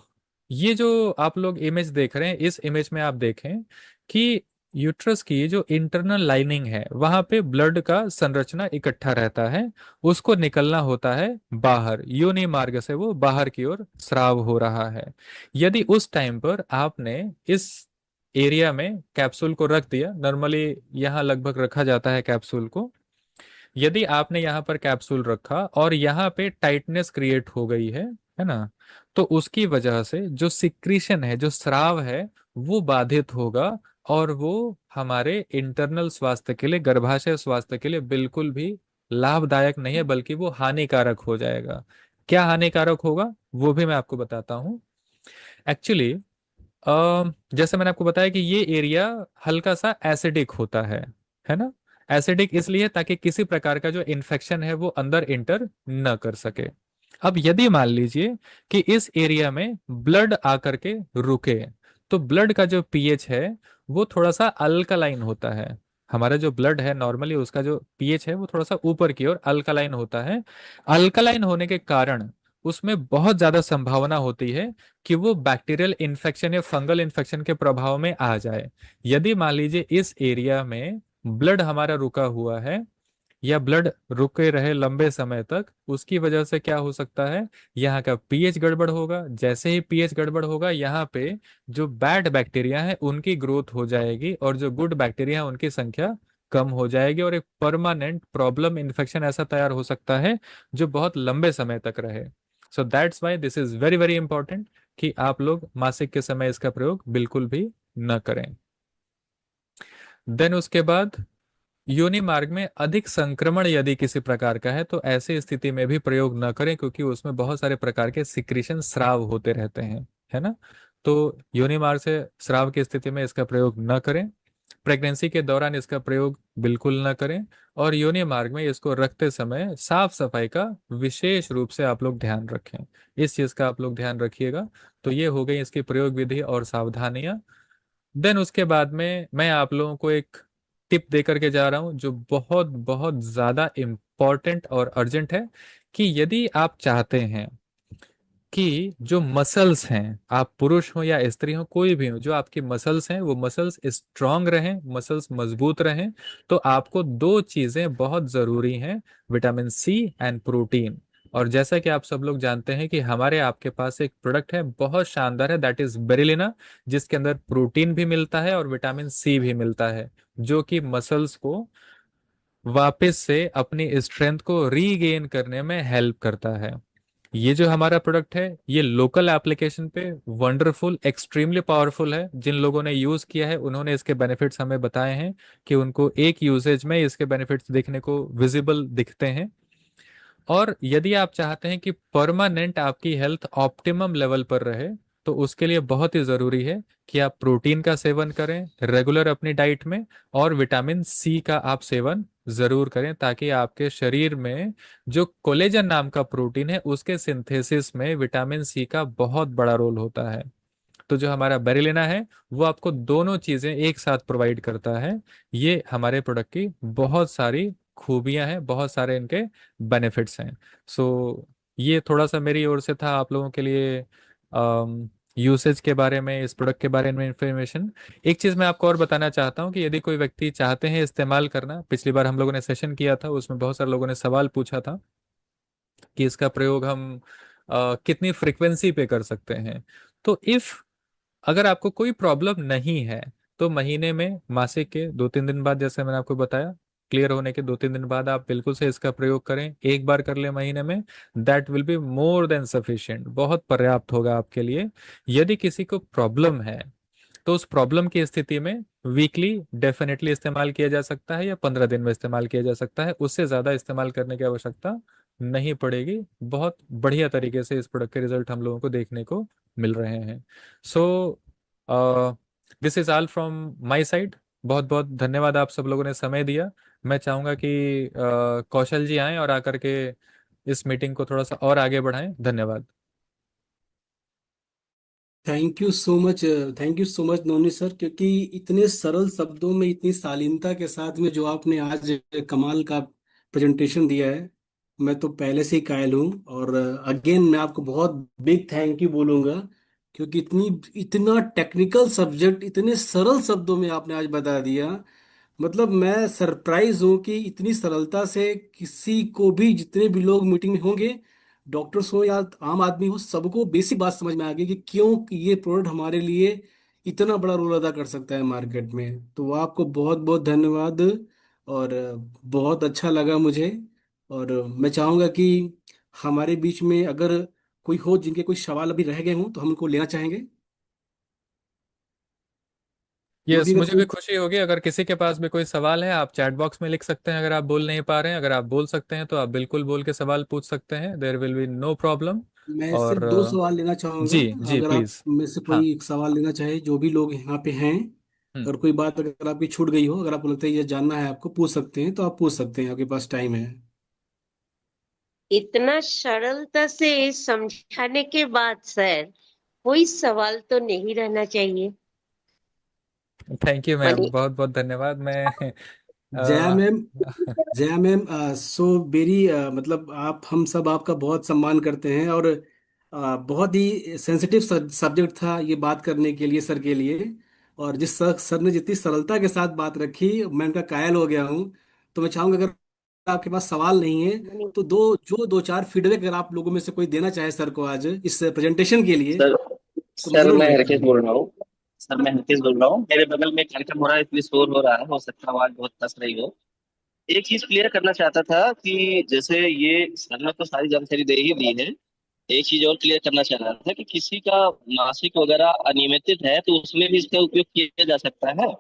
ये जो आप लोग इमेज देख रहे हैं, इस इमेज में आप देखें कि यूट्रस की जो इंटरनल लाइनिंग है वहां पे ब्लड का संरचना इकट्ठा रहता है। उसको निकलना होता है बाहर, योनि मार्ग से वो बाहर की ओर स्राव हो रहा है। यदि उस टाइम पर आपने इस एरिया में कैप्सूल को रख दिया, नॉर्मली यहाँ लगभग रखा जाता है कैप्सूल को, यदि आपने यहाँ पर कैप्सूल रखा और यहाँ पे टाइटनेस क्रिएट हो गई है ना, तो उसकी वजह से जो सिक्रीशन है, जो स्राव है, वो बाधित होगा और वो हमारे इंटरनल स्वास्थ्य के लिए, गर्भाशय स्वास्थ्य के लिए बिल्कुल भी लाभदायक नहीं है, बल्कि वो हानिकारक हो जाएगा। क्या हानिकारक होगा वो भी मैं आपको बताता हूँ। एक्चुअली जैसे मैंने आपको बताया कि ये एरिया हल्का सा एसिडिक होता है ना। एसिडिक इसलिए ताकि किसी प्रकार का जो इन्फेक्शन है वो अंदर इंटर न कर सके। अब यदि मान लीजिए कि इस एरिया में ब्लड आकर के रुके, तो ब्लड का जो पीएच है वो थोड़ा सा अल्कलाइन होता है। हमारा जो ब्लड है नॉर्मली उसका जो पीएच है वो थोड़ा सा ऊपर की ओर अल्कलाइन होता है। अल्कलाइन होने के कारण उसमें बहुत ज्यादा संभावना होती है कि वो बैक्टीरियल इन्फेक्शन या फंगल इन्फेक्शन के प्रभाव में आ जाए। यदि मान लीजिए इस एरिया में ब्लड हमारा रुका हुआ है या ब्लड रुके रहे लंबे समय तक, उसकी वजह से क्या हो सकता है, यहाँ का पीएच गड़बड़ होगा। जैसे ही पीएच गड़बड़ होगा, यहाँ पे जो बैड बैक्टीरिया है उनकी ग्रोथ हो जाएगी और जो गुड बैक्टीरिया है उनकी संख्या कम हो जाएगी और एक परमानेंट प्रॉब्लम, इन्फेक्शन ऐसा तैयार हो सकता है जो बहुत लंबे समय तक रहे। So that's why this is very very important कि आप लोग मासिक के समय इसका प्रयोग बिल्कुल भी न करें। देन उसके बाद योनि मार्ग में अधिक संक्रमण यदि किसी प्रकार का है तो ऐसी स्थिति में भी प्रयोग न करें, क्योंकि उसमें बहुत सारे प्रकार के सिक्रीशन स्राव होते रहते हैं, है ना। तो योनि मार्ग से स्राव की स्थिति में इसका प्रयोग न करें। प्रेगनेंसी के दौरान इसका प्रयोग बिल्कुल न करें। और योनि मार्ग में इसको रखते समय साफ सफाई का विशेष रूप से आप लोग ध्यान रखें। इस चीज का आप लोग ध्यान रखिएगा। तो ये हो गई इसकी प्रयोग विधि और सावधानियां। देन उसके बाद में मैं आप लोगों को एक टिप दे करके जा रहा हूं जो बहुत बहुत ज्यादा इम्पोर्टेंट और अर्जेंट है, कि यदि आप चाहते हैं कि जो मसल्स हैं, आप पुरुष हो या स्त्री हो, कोई भी हो, जो आपकी मसल्स हैं वो मसल्स स्ट्रांग रहें, मसल्स मजबूत रहें, तो आपको दो चीजें बहुत जरूरी हैं, विटामिन सी एंड प्रोटीन। और जैसा कि आप सब लोग जानते हैं कि हमारे आपके पास एक प्रोडक्ट है बहुत शानदार है, दैट इज बेरिलिना, जिसके अंदर प्रोटीन भी मिलता है और विटामिन सी भी मिलता है, जो कि मसल्स को वापस से अपनी स्ट्रेंथ को रीगेन करने में हेल्प करता है। ये जो हमारा प्रोडक्ट है ये लोकल एप्लीकेशन पे वंडरफुल, एक्सट्रीमली पावरफुल है। जिन लोगों ने यूज किया है उन्होंने इसके बेनिफिट्स हमें बताए हैं कि उनको एक यूसेज में इसके बेनिफिट्स देखने को विजिबल दिखते हैं। और यदि आप चाहते हैं कि परमानेंट आपकी हेल्थ ऑप्टिमम लेवल पर रहे, तो उसके लिए बहुत ही जरूरी है कि आप प्रोटीन का सेवन करें रेगुलर अपनी डाइट में, और विटामिन सी का आप सेवन जरूर करें, ताकि आपके शरीर में जो कोलेजन नाम का प्रोटीन है उसके सिंथेसिस में विटामिन सी का बहुत बड़ा रोल होता है। तो जो हमारा बेरिलिना है वो आपको दोनों चीजें एक साथ प्रोवाइड करता है। ये हमारे प्रोडक्ट की बहुत सारी खूबियां हैं, बहुत सारे इनके बेनिफिट्स हैं। सो ये थोड़ा सा मेरी ओर से था आप लोगों के लिए यूसेज के बारे में, इस प्रोडक्ट के बारे में इंफॉर्मेशन। एक चीज़ मैं आपको और बताना चाहता हूँ कि यदि कोई व्यक्ति चाहते हैं इस्तेमाल करना, पिछली बार हम लोगों ने सेशन किया था, उसमें बहुत सारे लोगों ने सवाल पूछा था कि इसका प्रयोग हम कितनी फ्रिक्वेंसी पे कर सकते हैं। तो इफ़ अगर आपको कोई प्रॉब्लम नहीं है तो महीने में मासिक के 2-3 दिन बाद, जैसे मैंने आपको बताया, क्लियर होने के 2-3 दिन बाद आप बिल्कुल से इसका प्रयोग करें। एक बार कर लें महीने में, that will be more than sufficient, बहुत पर्याप्त होगा आपके लिए। यदि किसी को प्रॉब्लम है तो उस प्रॉब्लम की स्थिति में वीकली डेफिनेटली इस्तेमाल किया जा सकता है या 15 दिन में इस्तेमाल किया जा सकता है, उससे ज़्यादा इस्तेमाल करने की आवश्यकता नहीं पड़ेगी। बहुत बढ़िया तरीके से इस प्रोडक्ट के रिजल्ट हम लोगों को देखने को मिल रहे हैं। सो this is all from my side. बहुत बहुत धन्यवाद, आप सब लोगों ने समय दिया। मैं चाहूँगा कि कौशल जी आएं और आकर के इस मीटिंग को थोड़ा सा और आगे बढ़ाएं। धन्यवाद। Thank you so much. Thank you so much noni sir, क्योंकि इतने सरल शब्दों में इतनी शालीनता के साथ में जो आपने आज कमाल का प्रेजेंटेशन दिया है, मैं तो पहले से ही कायल हूँ। और अगेन मैं आपको बहुत बिग थैंक यू बोलूँगा, क्योंकि इतना टेक्निकल सब्जेक्ट इतने सरल शब्दों में आपने आज बता दिया। मतलब मैं सरप्राइज हूँ कि इतनी सरलता से किसी को भी, जितने भी लोग मीटिंग में होंगे, डॉक्टर्स हो या आम आदमी हो, सबको बेसिक बात समझ में आ गई कि क्यों कि ये प्रोडक्ट हमारे लिए इतना बड़ा रोल अदा कर सकता है मार्केट में। तो आपको बहुत बहुत धन्यवाद। और बहुत अच्छा लगा मुझे। और मैं चाहूँगा कि हमारे बीच में अगर कोई हो जिनके कोई सवाल अभी रह गए हों तो हम उनको लेना चाहेंगे। जो भी यस, अगर मुझे भी कोई, खुशी होगी अगर किसी के पास भी कोई सवाल है। आप चैट बॉक्स में लिख सकते हैं अगर आप बोल नहीं पा रहे हैं। अगर आप बोल सकते हैं तो आप बिल्कुल बोल के सवाल पूछ सकते हैं, there will be no problem. मैं सिर्फ और दो सवाल लेना चाहूंगा। जी जी अगर आप प्लीज। में से हाँ। कोई एक सवाल लेना चाहे, जो भी लोग यहाँ पे हैं, हम्म। अगर कोई बात अगर आपकी छूट गई हो, अगर आपको लगता है ये जानना है आपको, पूछ सकते हैं, तो आप पूछ सकते हैं, आपके पास टाइम है। इतना सरलता से समझाने के बाद सर कोई सवाल तो नहीं रहना चाहिए। थैंक यू मैम, मानिए। बहुत बहुत धन्यवाद। मैं Jaya uh, ma'am, Jaya ma'am, so very, मतलब आप, हम सब आपका बहुत सम्मान करते हैं। और बहुत ही सेंसिटिव सब्जेक्ट था ये बात करने के लिए, सर के लिए। और जिस सर ने जितनी सरलता के साथ बात रखी, मैं उनका कायल हो गया हूँ। तो मैं चाहूंगा अगर आपके पास सवाल नहीं है मानिए। तो दो चार फीडबैक अगर आप लोगों में से कोई देना चाहे सर को आज इस प्रेजेंटेशन के लिए, सर तो मैं सर जरूर मैं लेता हरकेश हूँ। बोल रहा हूँ। सर मैं हरकेश बोल रहा हूँ, मेरे बगल में कार्यक्रम हो रहा है इसलिए शोर हो रहा है, हो सकता है आवाज बहुत कस रही हो। एक चीज क्लियर करना चाहता था कि जैसे ये सर ने तो सारी जानकारी दे ही दी है, एक चीज और क्लियर करना चाह रहा था कि किसी का मासिक वगैरह अनियमित है तो उसमें भी इसका उपयोग किया जा सकता है।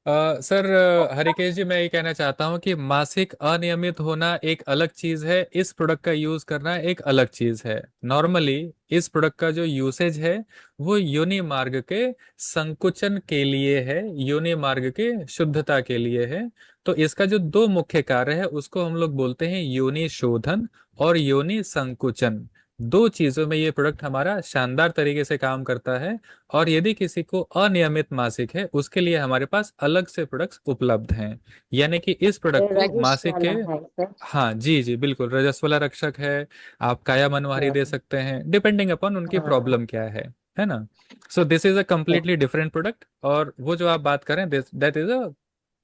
सर, हरिकेश जी, मैं ये कहना चाहता हूँ कि मासिक अनियमित होना एक अलग चीज है, इस प्रोडक्ट का यूज करना एक अलग चीज है। नॉर्मली इस प्रोडक्ट का जो यूसेज है वो योनि मार्ग के संकुचन के लिए है, योनि मार्ग के शुद्धता के लिए है। तो इसका जो दो मुख्य कार्य है उसको हम लोग बोलते हैं योनि शोधन और योनि संकुचन। दो चीजों में ये प्रोडक्ट हमारा शानदार तरीके से काम करता है। और यदि किसी को अनियमित मासिक है उसके लिए हमारे पास अलग से प्रोडक्ट्स उपलब्ध हैं। यानी कि इस प्रोडक्ट को रजिश मासिक के, वाला है सर। हाँ जी जी बिल्कुल, रजस्वला रक्षक है। आप काया मनवारी दे हाँ। सकते हैं डिपेंडिंग अपॉन उनकी हाँ। प्रॉब्लम क्या है ना। So this is a completely different product, और वो जो आप बात करें that is a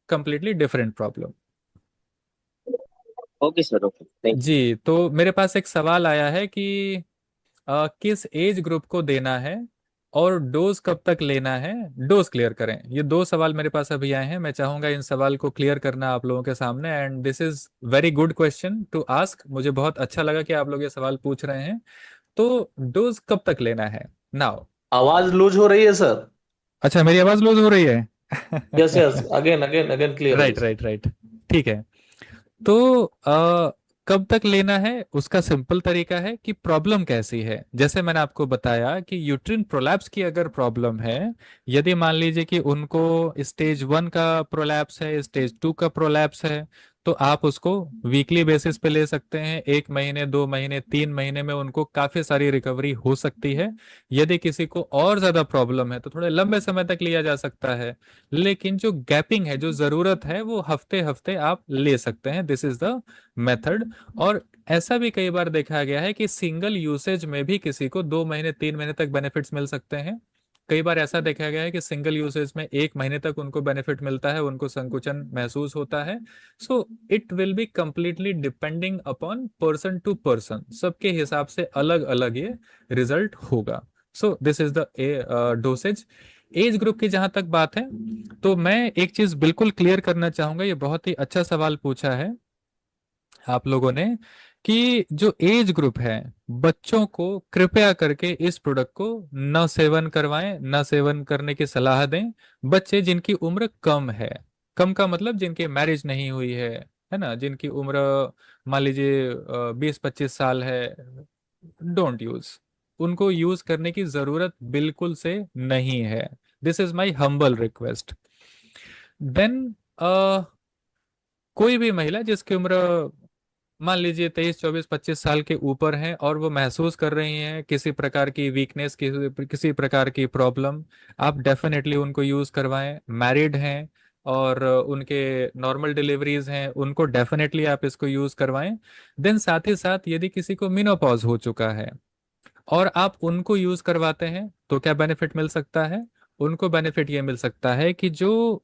completely different problem. Okay sir, okay, thank you. जी, तो मेरे पास एक सवाल आया है कि किस एज ग्रुप को देना है और डोज कब तक लेना है, डोज क्लियर करें। ये दो सवाल मेरे पास अभी आए हैं, मैं चाहूंगा इन सवाल को क्लियर करना आप लोगों के सामने। And this is very good question to ask, मुझे बहुत अच्छा लगा कि आप लोग ये सवाल पूछ रहे हैं। तो डोज कब तक लेना है नाउ? आवाज लूज हो रही है सर। अच्छा, मेरी आवाज लूज हो रही है। Yes yes, again again again clear right voice. Right right. ठीक है। तो कब तक लेना है उसका सिंपल तरीका है कि प्रॉब्लम कैसी है। जैसे मैंने आपको बताया कि यूट्रिन प्रोलैप्स की अगर प्रॉब्लम है, यदि मान लीजिए कि उनको स्टेज 1 का प्रोलैप्स है, स्टेज 2 का प्रोलैप्स है, तो आप उसको वीकली बेसिस पे ले सकते हैं। 1 महीने, 2 महीने, 3 महीने में उनको काफी सारी रिकवरी हो सकती है। यदि किसी को और ज्यादा प्रॉब्लम है तो थोड़े लंबे समय तक लिया जा सकता है, लेकिन जो गैपिंग है, जो जरूरत है, वो हफ्ते हफ्ते आप ले सकते हैं। This is the method. और ऐसा भी कई बार देखा गया है कि सिंगल यूसेज में भी किसी को 2 महीने, 3 महीने तक बेनिफिट्स मिल सकते हैं। कई बार ऐसा देखा गया है कि सिंगल यूसेज में 1 महीने तक उनको बेनिफिट मिलता है, उनको संकुचन महसूस होता है। So it will be completely depending upon person to person, सबके हिसाब से अलग अलग ये रिजल्ट होगा। So this is the dosage. Age group की जहां तक बात है, तो मैं एक चीज बिल्कुल क्लियर करना चाहूंगा, ये बहुत ही अच्छा सवाल पूछा है आप लोगों ने, कि जो एज ग्रुप है, बच्चों को कृपया करके इस प्रोडक्ट को न सेवन करवाएं, न सेवन करने की सलाह दें। बच्चे जिनकी उम्र कम है, कम का मतलब जिनकी मैरिज नहीं हुई है ना, जिनकी उम्र मान लीजिए 20-25 साल है, डोंट यूज। उनको यूज करने की जरूरत बिल्कुल से नहीं है। This is my humble request. Then कोई भी महिला जिसकी उम्र मान लीजिए 23, 24, 25 साल के ऊपर हैं और वो महसूस कर रही हैं किसी प्रकार की वीकनेस, किसी प्रकार की प्रॉब्लम, आप डेफिनेटली उनको यूज करवाएं। मैरिड हैं और उनके नॉर्मल डिलीवरीज हैं, उनको डेफिनेटली आप इसको यूज करवाएं। देन साथ ही साथ यदि किसी को मेनोपॉज हो चुका है और आप उनको यूज करवाते हैं, तो क्या बेनिफिट मिल सकता है? उनको बेनिफिट ये मिल सकता है कि जो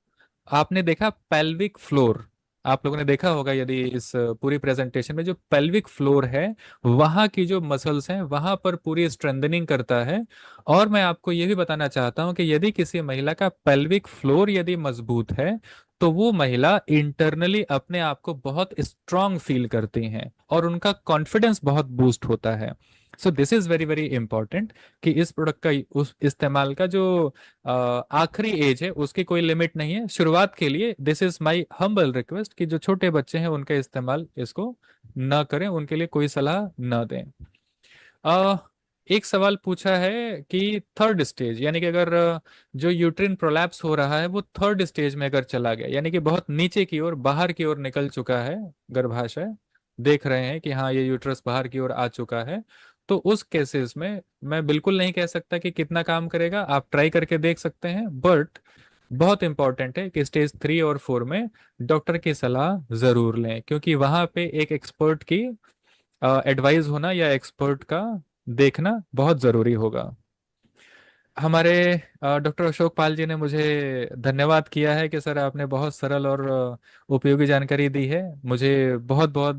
आपने देखा पेल्विक फ्लोर, आप लोगों ने देखा होगा यदि इस पूरी प्रेजेंटेशन में, जो पेल्विक फ्लोर है वहां की जो मसल्स हैं वहां पर पूरी स्ट्रेंथनिंग करता है। और मैं आपको ये भी बताना चाहता हूं कि यदि किसी महिला का पेल्विक फ्लोर यदि मजबूत है, तो वो महिला इंटरनली अपने आप को बहुत स्ट्रांग फील करती हैं और उनका कॉन्फिडेंस बहुत बूस्ट होता है। सो this is very very important कि इस प्रोडक्ट का उस इस्तेमाल का जो आखिरी एज है उसकी कोई लिमिट नहीं है। शुरुआत के लिए this is my humble request कि जो छोटे बच्चे हैं उनका इस्तेमाल इसको न करें, उनके लिए कोई सलाह न दें। अ, एक सवाल पूछा है कि थर्ड स्टेज, यानी कि अगर जो यूट्रिन प्रोलैप्स हो रहा है वो थर्ड स्टेज में अगर चला गया, यानी कि बहुत नीचे की ओर, बाहर की ओर निकल चुका है, गर्भाशय देख रहे हैं कि हाँ ये यूट्रस बाहर की ओर आ चुका है, तो उस केसेस में मैं बिल्कुल नहीं कह सकता कि कितना काम करेगा, आप ट्राई करके देख सकते हैं। बट बहुत इंपॉर्टेंट है कि स्टेज 3 और 4 में डॉक्टर की सलाह जरूर लें, क्योंकि वहां पे एक एक्सपर्ट की एडवाइस होना या एक्सपर्ट का देखना बहुत जरूरी होगा। हमारे डॉक्टर अशोक पाल जी ने मुझे धन्यवाद किया है कि सर आपने बहुत सरल और उपयोगी जानकारी दी है। मुझे बहुत बहुत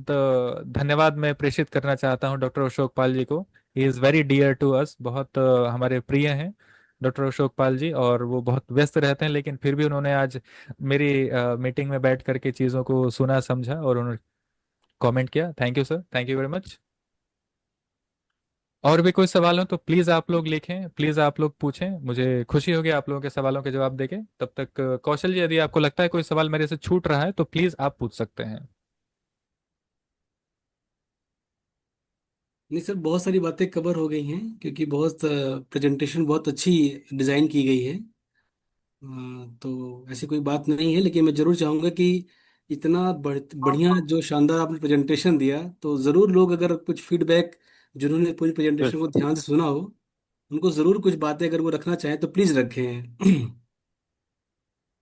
धन्यवाद मैं प्रेषित करना चाहता हूं डॉक्टर अशोक पाल जी को। He is very dear to us, बहुत हमारे प्रिय हैं डॉक्टर अशोक पाल जी, और वो बहुत व्यस्त रहते हैं, लेकिन फिर भी उन्होंने आज मेरी मीटिंग में बैठ करके चीज़ों को सुना, समझा और उन्होंने कमेंट किया। Thank you sir, thank you very much. और भी कोई सवाल हो तो प्लीज आप लोग लिखें, प्लीज आप लोग पूछें, मुझे खुशी होगी आप लोगों के सवालों के जवाब देके। तब तक कौशल जी, यदि आपको लगता है कोई सवाल मेरे से छूट रहा है तो प्लीज आप पूछ सकते हैं। नहीं सर, बहुत सारी बातें कवर हो गई हैं क्योंकि बहुत प्रेजेंटेशन बहुत अच्छी डिजाइन की गई है। तो ऐसी कोई बात नहीं है, लेकिन मैं जरूर चाहूंगा कि इतना बढ़िया जो शानदार आपने प्रेजेंटेशन दिया, तो जरूर लोग अगर कुछ फीडबैक, जिन्होंने पूरी प्रेजेंटेशन को ध्यान से सुना हो, उनको जरूर कुछ बातें अगर वो रखना चाहें तो प्लीज रखें।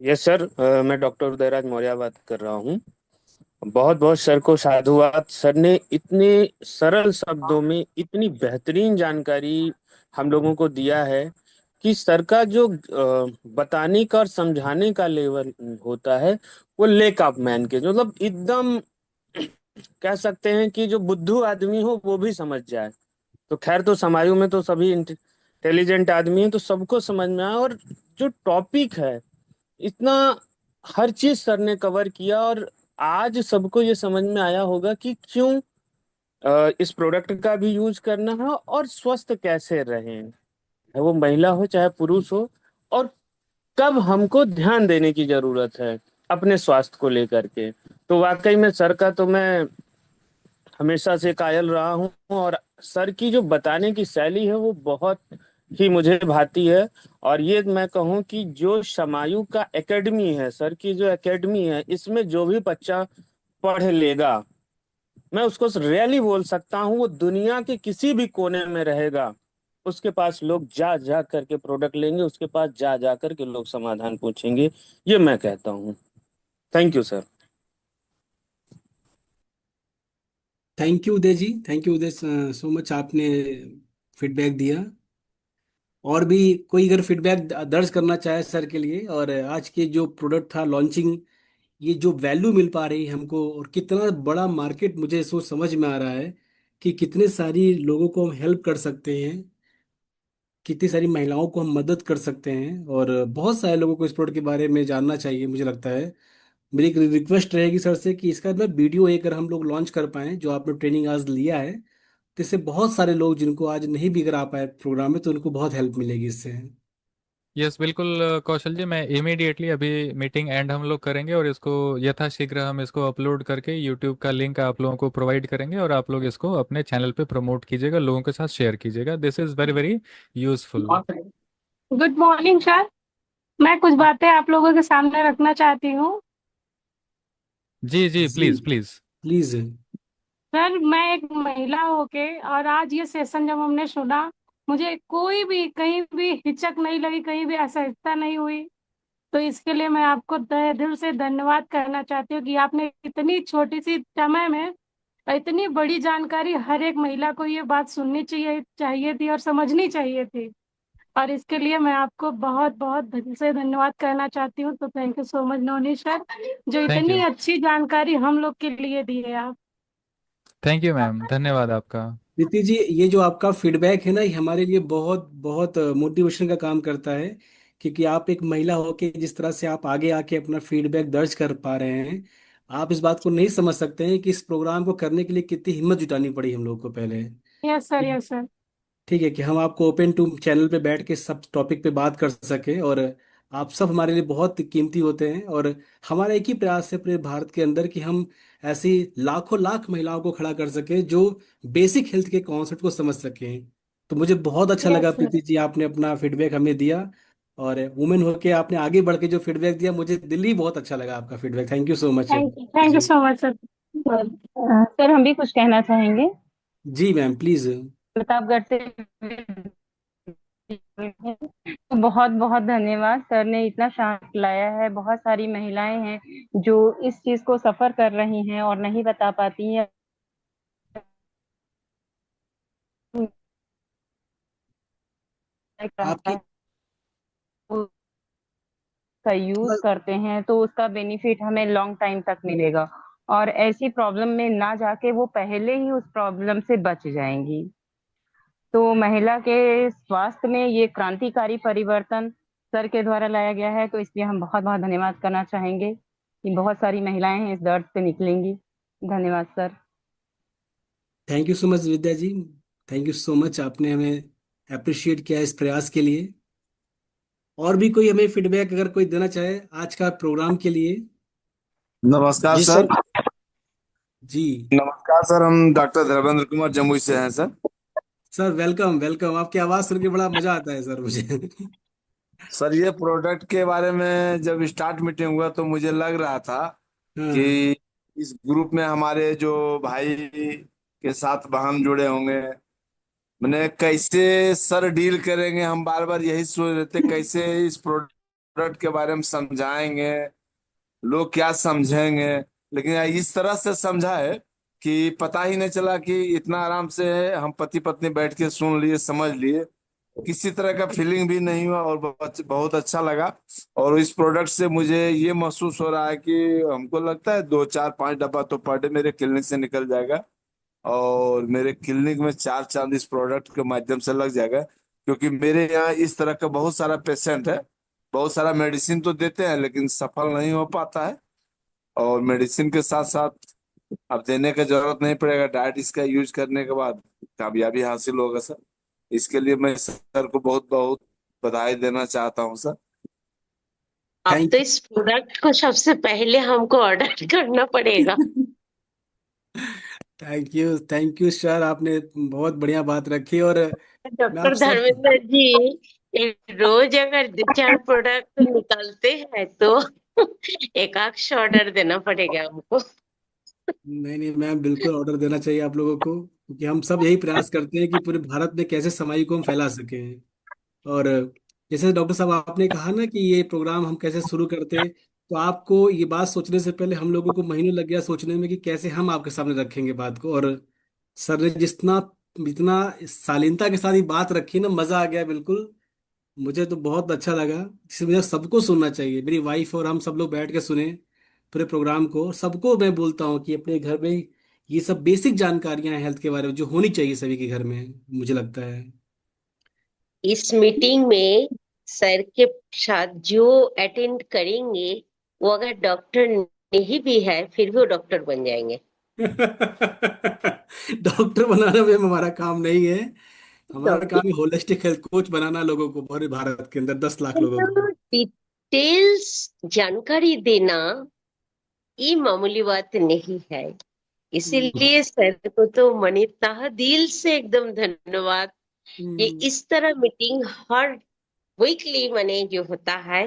यस सर, मैं डॉक्टर उदयराज मौर्य बात कर रहा हूँ। बहुत बहुत सर को साधुवाद। सर ने इतने सरल शब्दों में इतनी बेहतरीन जानकारी हम लोगों को दिया है कि सर का जो बताने का और समझाने का लेवल होता है वो लेक ऑफ मैन के, मतलब एकदम कह सकते हैं कि जो बुद्धू आदमी हो वो भी समझ जाए। तो खैर, तो समाजों में तो सभी इंटेलिजेंट आदमी हैं, तो सबको समझ में आया। और जो टॉपिक है, इतना हर चीज सर ने कवर किया, और आज सबको ये समझ में आया होगा कि क्यों इस प्रोडक्ट का भी यूज करना है और स्वस्थ कैसे रहें, है वो महिला हो चाहे पुरुष हो, और कब हमको ध्यान देने की जरूरत है अपने स्वास्थ्य को लेकर के। तो वाकई में सर का तो मैं हमेशा से कायल रहा हूँ, और सर की जो बताने की शैली है वो बहुत ही मुझे भाती है। और ये मैं कहूँ कि जो शमायु का एकेडमी है, सर की जो एकेडमी है, इसमें जो भी बच्चा पढ़ लेगा, मैं उसको रियली बोल सकता हूँ, वो दुनिया के किसी भी कोने में रहेगा, उसके पास लोग जा जा करके प्रोडक्ट लेंगे, उसके पास जा जा करके लोग समाधान पूछेंगे। ये मैं कहता हूँ। Thank you sir. Thank you Uday ji, thank you Uday so much, आपने फीडबैक दिया। और भी कोई अगर फीडबैक दर्ज करना चाहे सर के लिए, और आज के जो प्रोडक्ट था लॉन्चिंग, ये जो वैल्यू मिल पा रही है हमको, और कितना बड़ा मार्केट मुझे सोच समझ में आ रहा है कि कितने सारी लोगों को हम हेल्प कर सकते हैं, कितनी सारी महिलाओं को हम मदद कर सकते हैं, और बहुत सारे लोगों को इस प्रोडक्ट के बारे में जानना चाहिए मुझे लगता है। मेरी एक रिक्वेस्ट रहेगी सर से कि इसका ना वीडियो एक अगर हम लोग लॉन्च कर पाएँ, जो आपने ट्रेनिंग आज लिया है, तो इससे बहुत सारे लोग जिनको आज नहीं भी अगर आ पाए प्रोग्राम में, तो उनको बहुत हेल्प मिलेगी इससे। यस बिल्कुल कौशल जी, मैं इमीडिएटली अभी मीटिंग एंड हम लोग करेंगे और इसको यथाशीघ्र हम इसको अपलोड करके यूट्यूब का लिंक आप लोगों को प्रोवाइड करेंगे और आप लोग इसको अपने चैनल पे प्रमोट कीजिएगा, लोगों के साथ शेयर कीजिएगा। This is very very useful. Good morning sir, मैं कुछ बातें आप लोगों के सामने रखना चाहती हूँ। जी जी, जी प्लीज प्लीज। प्लीज। सर, मैं एक महिला होके और आज ये सेशन जब हमने सुना, मुझे कोई भी कहीं भी हिचक नहीं लगी, कहीं भी असहजता नहीं हुई। तो इसके लिए मैं आपको तहे दिल से धन्यवाद करना चाहती हूँ कि आपने इतनी छोटी सी समय में इतनी बड़ी जानकारी, हर एक महिला को ये बात सुननी चाहिए चाहिए थी और समझनी चाहिए थी। और इसके लिए मैं आपको बहुत बहुत दिल से धन्यवाद करना चाहती हूँ। तो thank you so much Navneet sir, जो थैंक इतनी यू, अच्छी जानकारी हम लोग के लिए दी है आप। थैंक यू मैम, धन्यवाद आपका। प्रीति जी, ये जो आपका फीडबैक है ना, ये हमारे लिए बहुत बहुत मोटिवेशन का काम करता है, क्योंकि आप एक महिला होके जिस तरह से आप आगे आके अपना फीडबैक दर्ज कर पा रहे हैं, आप इस बात को नहीं समझ सकते हैं कि इस प्रोग्राम को करने के लिए कितनी हिम्मत जुटानी पड़ी हम लोग को पहले। Yes sir, yes sir. ठीक है कि हम आपको ओपन टू चैनल पे बैठ के सब टॉपिक पे बात कर सके, और आप सब हमारे लिए बहुत कीमती होते हैं। और हमारा एक ही प्रयास है पूरे भारत के अंदर कि हम ऐसी लाखों लाख महिलाओं को खड़ा कर सकें जो बेसिक हेल्थ के कॉन्सेप्ट को समझ सकें। तो मुझे बहुत अच्छा यस लगा सर, प्रीति जी, आपने अपना फीडबैक हमें दिया, और वुमेन होके आपने आगे बढ़ के जो फीडबैक दिया, मुझे दिल्ली बहुत अच्छा लगा आपका feedback. Thank you so much thank you जी। So much sir. सर, हम भी कुछ कहना चाहेंगे। जी मैम प्लीज। प्रतापगढ़ से तो बहुत बहुत धन्यवाद, सर ने इतना शांत लाया है। बहुत सारी महिलाएं हैं जो इस चीज को सफर कर रही हैं और नहीं बता पाती हैं, आपकी का यूज करते हैं तो उसका बेनिफिट हमें लॉन्ग टाइम तक मिलेगा और ऐसी प्रॉब्लम में ना जाके वो पहले ही उस प्रॉब्लम से बच जाएंगी। तो महिला के स्वास्थ्य में ये क्रांतिकारी परिवर्तन सर के द्वारा लाया गया है, तो इसलिए हम बहुत बहुत धन्यवाद करना चाहेंगे कि बहुत सारी महिलाएं हैं इस दर्द से निकलेंगी। धन्यवाद sir. Thank you so much Vidya ji, thank you so much, आपने हमें अप्रिशिएट किया इस प्रयास के लिए। और भी कोई हमें फीडबैक अगर कोई देना चाहे आज का प्रोग्राम के लिए? नमस्कार जी सर। सर। जी नमस्कार सर, हम डॉक्टर धर्मेंद्र कुमार जमुई से हैं सर। सर, वेलकम वेलकम, आपकी आवाज़ सुन के बड़ा मजा आता है सर मुझे। सर ये प्रोडक्ट के बारे में जब स्टार्ट मीटिंग हुआ तो मुझे लग रहा था कि हाँ इस ग्रुप में हमारे जो भाई के साथ बहन जुड़े होंगे, मैंने कैसे सर डील करेंगे, हम बार बार यही सोच रहे थे कैसे इस प्रोडक्ट के बारे में समझाएंगे, लोग क्या समझेंगे। लेकिन इस तरह से समझा है कि पता ही नहीं चला कि इतना आराम से हम पति पत्नी बैठ के सुन लिए, समझ लिए, किसी तरह का फीलिंग भी नहीं हुआ और बहुत बहुत अच्छा लगा। और इस प्रोडक्ट से मुझे ये महसूस हो रहा है कि हमको लगता है 2 4 5 डब्बा तो पर डे मेरे क्लिनिक से निकल जाएगा और मेरे क्लिनिक में 4 चांद इस प्रोडक्ट के माध्यम से लग जाएगा। क्योंकि मेरे यहाँ इस तरह का बहुत सारा पेशेंट है, बहुत सारा मेडिसिन तो देते हैं लेकिन सफल नहीं हो पाता है, और मेडिसिन के साथ साथ अब देने का जरूरत नहीं पड़ेगा, डाइट इसका यूज करने के बाद कामयाबी हासिल होगा सर। इसके लिए मैं सर को बहुत बहुत बधाई देना चाहता हूँ सर। अब थैंक तो इस प्रोडक्ट को सबसे पहले हमको ऑर्डर करना पड़ेगा। थैंक यू सर, आपने बहुत बढ़िया बात रखी। और मैं आप डॉक्टर सब, धर्मेंद्र जी, रोज अगर 2 4 प्रोडक्ट निकालते हैं तो एक आध ऑर्डर देना पड़ेगा हमको। नहीं नहीं मैम, बिल्कुल ऑर्डर देना चाहिए आप लोगों को, क्योंकि हम सब यही प्रयास करते हैं कि पूरे भारत में कैसे समाई को हम फैला सकें। और जैसे डॉक्टर साहब आपने कहा ना कि ये प्रोग्राम हम कैसे शुरू करते, तो आपको ये बात सोचने से पहले हम लोगों को महीनों लग गया सोचने में कि कैसे हम आपके सामने रखेंगे बात को। और सर ने जितना जितना शालीनता के साथ ये बात रखी ना, मजा आ गया बिल्कुल। मुझे तो बहुत अच्छा लगा। जिसे मुझे सबको सुनना चाहिए, मेरी वाइफ और हम सब लोग बैठ के सुने पूरे प्रोग्राम को। सबको मैं बोलता हूँ कि अपने घर में ये सब बेसिक जानकारियां हैं हेल्थ के बारे में, जो होनी चाहिए सभी के घर में, मुझे लगता है। इस मीटिंग में सर के साथ जो अटेंड करेंगे, वो अगर डॉक्टर नहीं भी है फिर भी वो डॉक्टर बन जाएंगे। डॉक्टर बनाना में हमारा काम नहीं है। तो हमारा काम है होलिस्टिक हेल्थ कोच बनाना लोगों को, पूरे भारत के अंदर 10 लाख लोगों को। डिटेल्स जानकारी देना ये मामूली बात नहीं है। इसीलिए सर को तो मनी तह दिल से एकदम धन्यवाद। ये इस तरह मीटिंग हर वीकली मने जो होता है,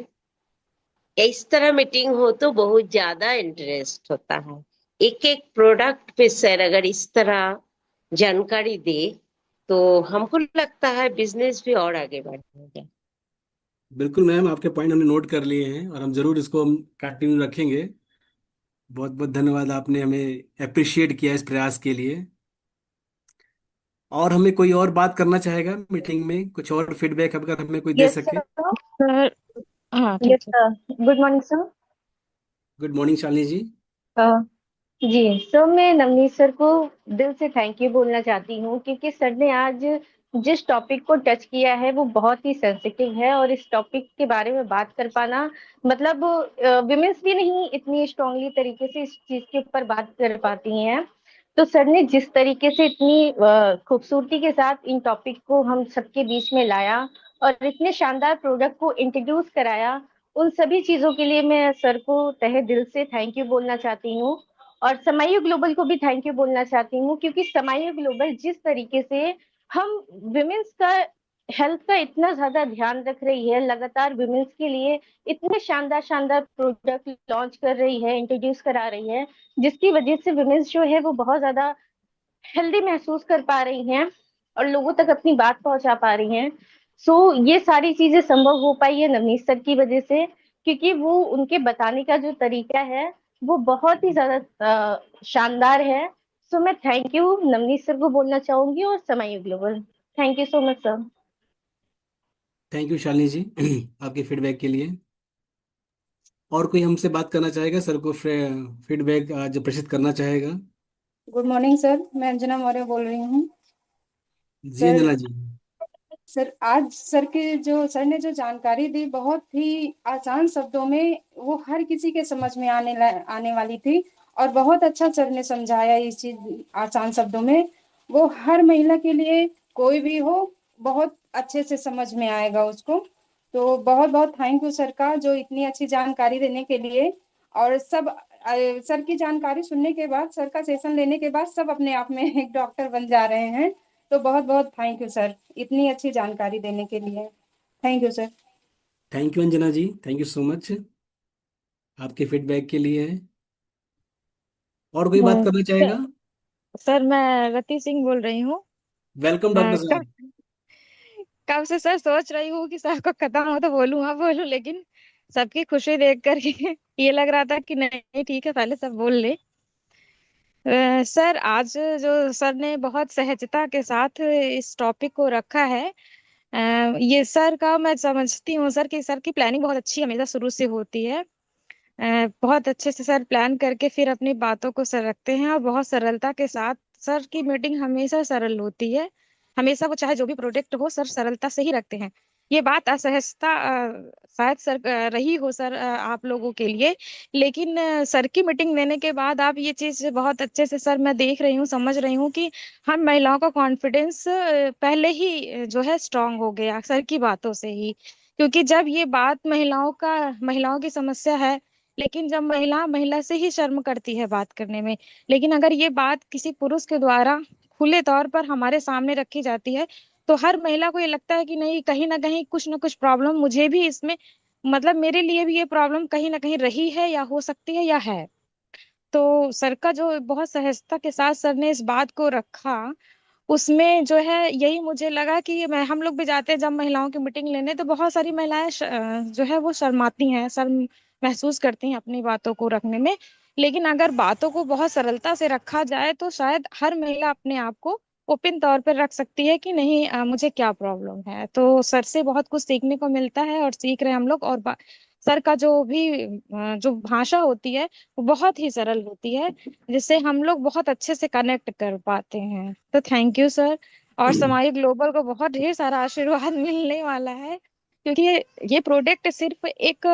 इस तरह मीटिंग हो तो बहुत ज्यादा इंटरेस्ट होता है। एक एक प्रोडक्ट पे सर अगर इस तरह जानकारी दे तो हमको लगता है बिजनेस भी और आगे बढ़ेगा। बिल्कुल मैम, आपके पॉइंट हमने नोट कर लिए हैं और हम जरूर इसको हम कंटिन्यू रखेंगे। बहुत बहुत धन्यवाद, आपने हमें अप्रिशिएट किया इस प्रयास के लिए। और हमें कोई और बात करना चाहेगा मीटिंग में, कुछ और फीडबैक अगर हमें कोई दे यस सके। सर। हाँ यस ठीक है। Sir, good morning sir. Good morning Shalini ji. जी सर, मैं नवनीत सर को दिल से थैंक यू बोलना चाहती हूँ, क्योंकि सर ने आज जिस टॉपिक को टच किया है वो बहुत ही सेंसिटिव है। और इस टॉपिक के बारे में बात कर पाना, मतलब विमेंस भी नहीं इतनी स्ट्रांगली तरीके से इस चीज के ऊपर बात कर पाती हैं। तो सर ने जिस तरीके से इतनी खूबसूरती के साथ इन टॉपिक को हम सबके बीच में लाया और इतने शानदार प्रोडक्ट को इंट्रोड्यूस कराया, उन सभी चीजों के लिए मैं सर को तहे दिल से थैंक यू बोलना चाहती हूँ। और समायु ग्लोबल को भी थैंक यू बोलना चाहती हूँ, क्योंकि समायु ग्लोबल जिस तरीके से हम विमेंस का हेल्थ का इतना ज्यादा ध्यान रख रही है, लगातार विमेंस के लिए इतने शानदार शानदार प्रोडक्ट लॉन्च कर रही है, इंट्रोड्यूस करा रही है, जिसकी वजह से विमेंस जो है वो बहुत ज्यादा हेल्दी महसूस कर पा रही हैं और लोगों तक अपनी बात पहुंचा पा रही हैं। सो ये सारी चीजें संभव हो पाई है नवनीत सर की वजह से, क्योंकि वो उनके बताने का जो तरीका है वो बहुत ही ज्यादा शानदार है। सो मैं थैंक यू नवनीत सर को बोलना चाहूंगी और Samayu global. Thank you so much sir. Thank you Shalini ji आपके फीडबैक के लिए। और कोई हमसे बात करना चाहेगा, सर को फीडबैक आज प्रेषित करना चाहेगा? गुड मॉर्निंग सर, मैं अंजना मौर्य बोल रही हूँ। जी सर अंजना जी। सर आज सर ने जो जानकारी दी बहुत ही आसान शब्दों में, वो हर किसी के समझ में आने वाली थी। और बहुत अच्छा सर ने समझाया इस चीज आसान शब्दों में। वो हर महिला के लिए, कोई भी हो, बहुत अच्छे से समझ में आएगा उसको। तो बहुत बहुत थैंक यू सर का, जो इतनी अच्छी जानकारी देने के लिए। और सर की जानकारी सुनने के बाद, सर का सेशन लेने के बाद सब अपने आप में एक डॉक्टर बन जा रहे हैं। तो बहुत बहुत थैंक यू सर, इतनी अच्छी जानकारी देने के लिए। Thank you sir. Thank you Anjana ji, thank you so much आपके फीडबैक के लिए। और कोई बात करना सर, चाहेगा? सर मैं रति सिंह बोल रही हूँ। वेलकम डॉक्टर कब साहब। कब से सर सोच रही हूँ कि सर को खत्म हो तो बोलूँ, हाँ बोलूँ, लेकिन सबकी खुशी देख करके ये लग रहा था कि नहीं ठीक है पहले सब बोल ले। सर आज जो सर ने बहुत सहजता के साथ इस टॉपिक को रखा है, ये सर का मैं समझती हूँ सर कि सर की प्लानिंग बहुत अच्छी हमेशा शुरू से होती है। बहुत अच्छे से सर प्लान करके फिर अपनी बातों को सर रखते हैं और बहुत सरलता के साथ। सर की मीटिंग हमेशा सरल होती है, हमेशा वो चाहे जो भी प्रोजेक्ट हो सर सरलता से ही रखते हैं। ये बात असहजता शायद सर रही हो सर आप लोगों के लिए, लेकिन सर की मीटिंग लेने के बाद आप ये चीज बहुत अच्छे से सर मैं देख रही हूँ, समझ रही हूँ कि हम महिलाओं का कॉन्फिडेंस पहले ही जो है स्ट्रांग हो गया सर की बातों से ही। क्योंकि जब ये बात महिलाओं की समस्या है, लेकिन जब महिला महिला से ही शर्म करती है बात करने में, लेकिन अगर ये बात किसी पुरुष के द्वारा खुले तौर पर हमारे सामने रखी जाती है, तो हर महिला को ये लगता है कि नहीं, कहीं ना कुछ प्रॉब्लम मुझे भी इसमें, मतलब मेरे लिए भी ये प्रॉब्लम कहीं ना कहीं रही है या हो सकती है या है। तो सर का जो बहुत सहजता के साथ सर ने इस बात को रखा, उसमें जो है यही मुझे लगा कि मैं हम लोग भी जाते हैं जब महिलाओं की मीटिंग लेने, तो बहुत सारी महिलाएं जो है वो शर्माती हैं, शर्म महसूस करती हैं अपनी बातों को रखने में। लेकिन अगर बातों को बहुत सरलता से रखा जाए तो शायद हर महिला अपने आप को ओपन तौर पर रख सकती है कि नहीं, मुझे क्या प्रॉब्लम है। तो सर से बहुत कुछ सीखने को मिलता है और सीख रहे हैं हम लोग। और सर का जो भी जो भाषा होती है वो बहुत ही सरल होती है, जिससे हम लोग बहुत अच्छे से कनेक्ट कर पाते हैं। तो थैंक यू सर। और समाई ग्लोबल को बहुत ढेर सारा आशीर्वाद मिलने वाला है, क्योंकि ये प्रोडक्ट सिर्फ एक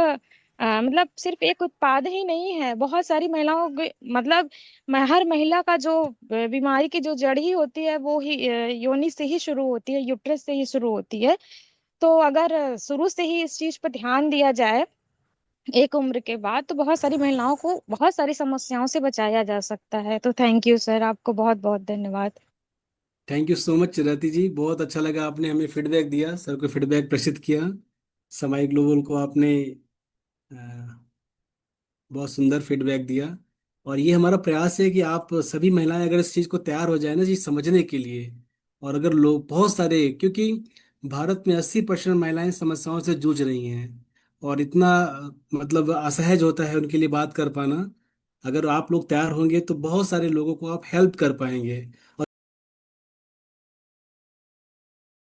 मतलब सिर्फ एक उत्पाद ही नहीं है, बहुत सारी महिलाओं के मतलब हर महिला का जो बीमारी की जो जड़ ही होती है वो ही योनि से ही शुरू होती है, यूट्रस से ही शुरू होती है। तो अगर शुरू से ही इस चीज पर ध्यान दिया जाए एक उम्र के बाद, तो बहुत सारी महिलाओं को बहुत सारी समस्याओं से बचाया जा सकता है। तो थैंक यू सर, आपको बहुत बहुत धन्यवाद। थैंक यू सो मच रति जी, बहुत अच्छा लगा आपने हमें फीडबैक दिया, सर को फीडबैक प्रेषित किया। समाई ग्लोबल को आपने अ, बहुत सुंदर फीडबैक दिया। और ये हमारा प्रयास है कि आप सभी महिलाएं अगर इस चीज़ को तैयार हो जाए ना जी समझने के लिए, और अगर लोग बहुत सारे, क्योंकि भारत में 80% महिलाएं समस्याओं से जूझ रही हैं, और इतना मतलब असहज होता है उनके लिए बात कर पाना। अगर आप लोग तैयार होंगे तो बहुत सारे लोगों को आप हेल्प कर पाएंगे।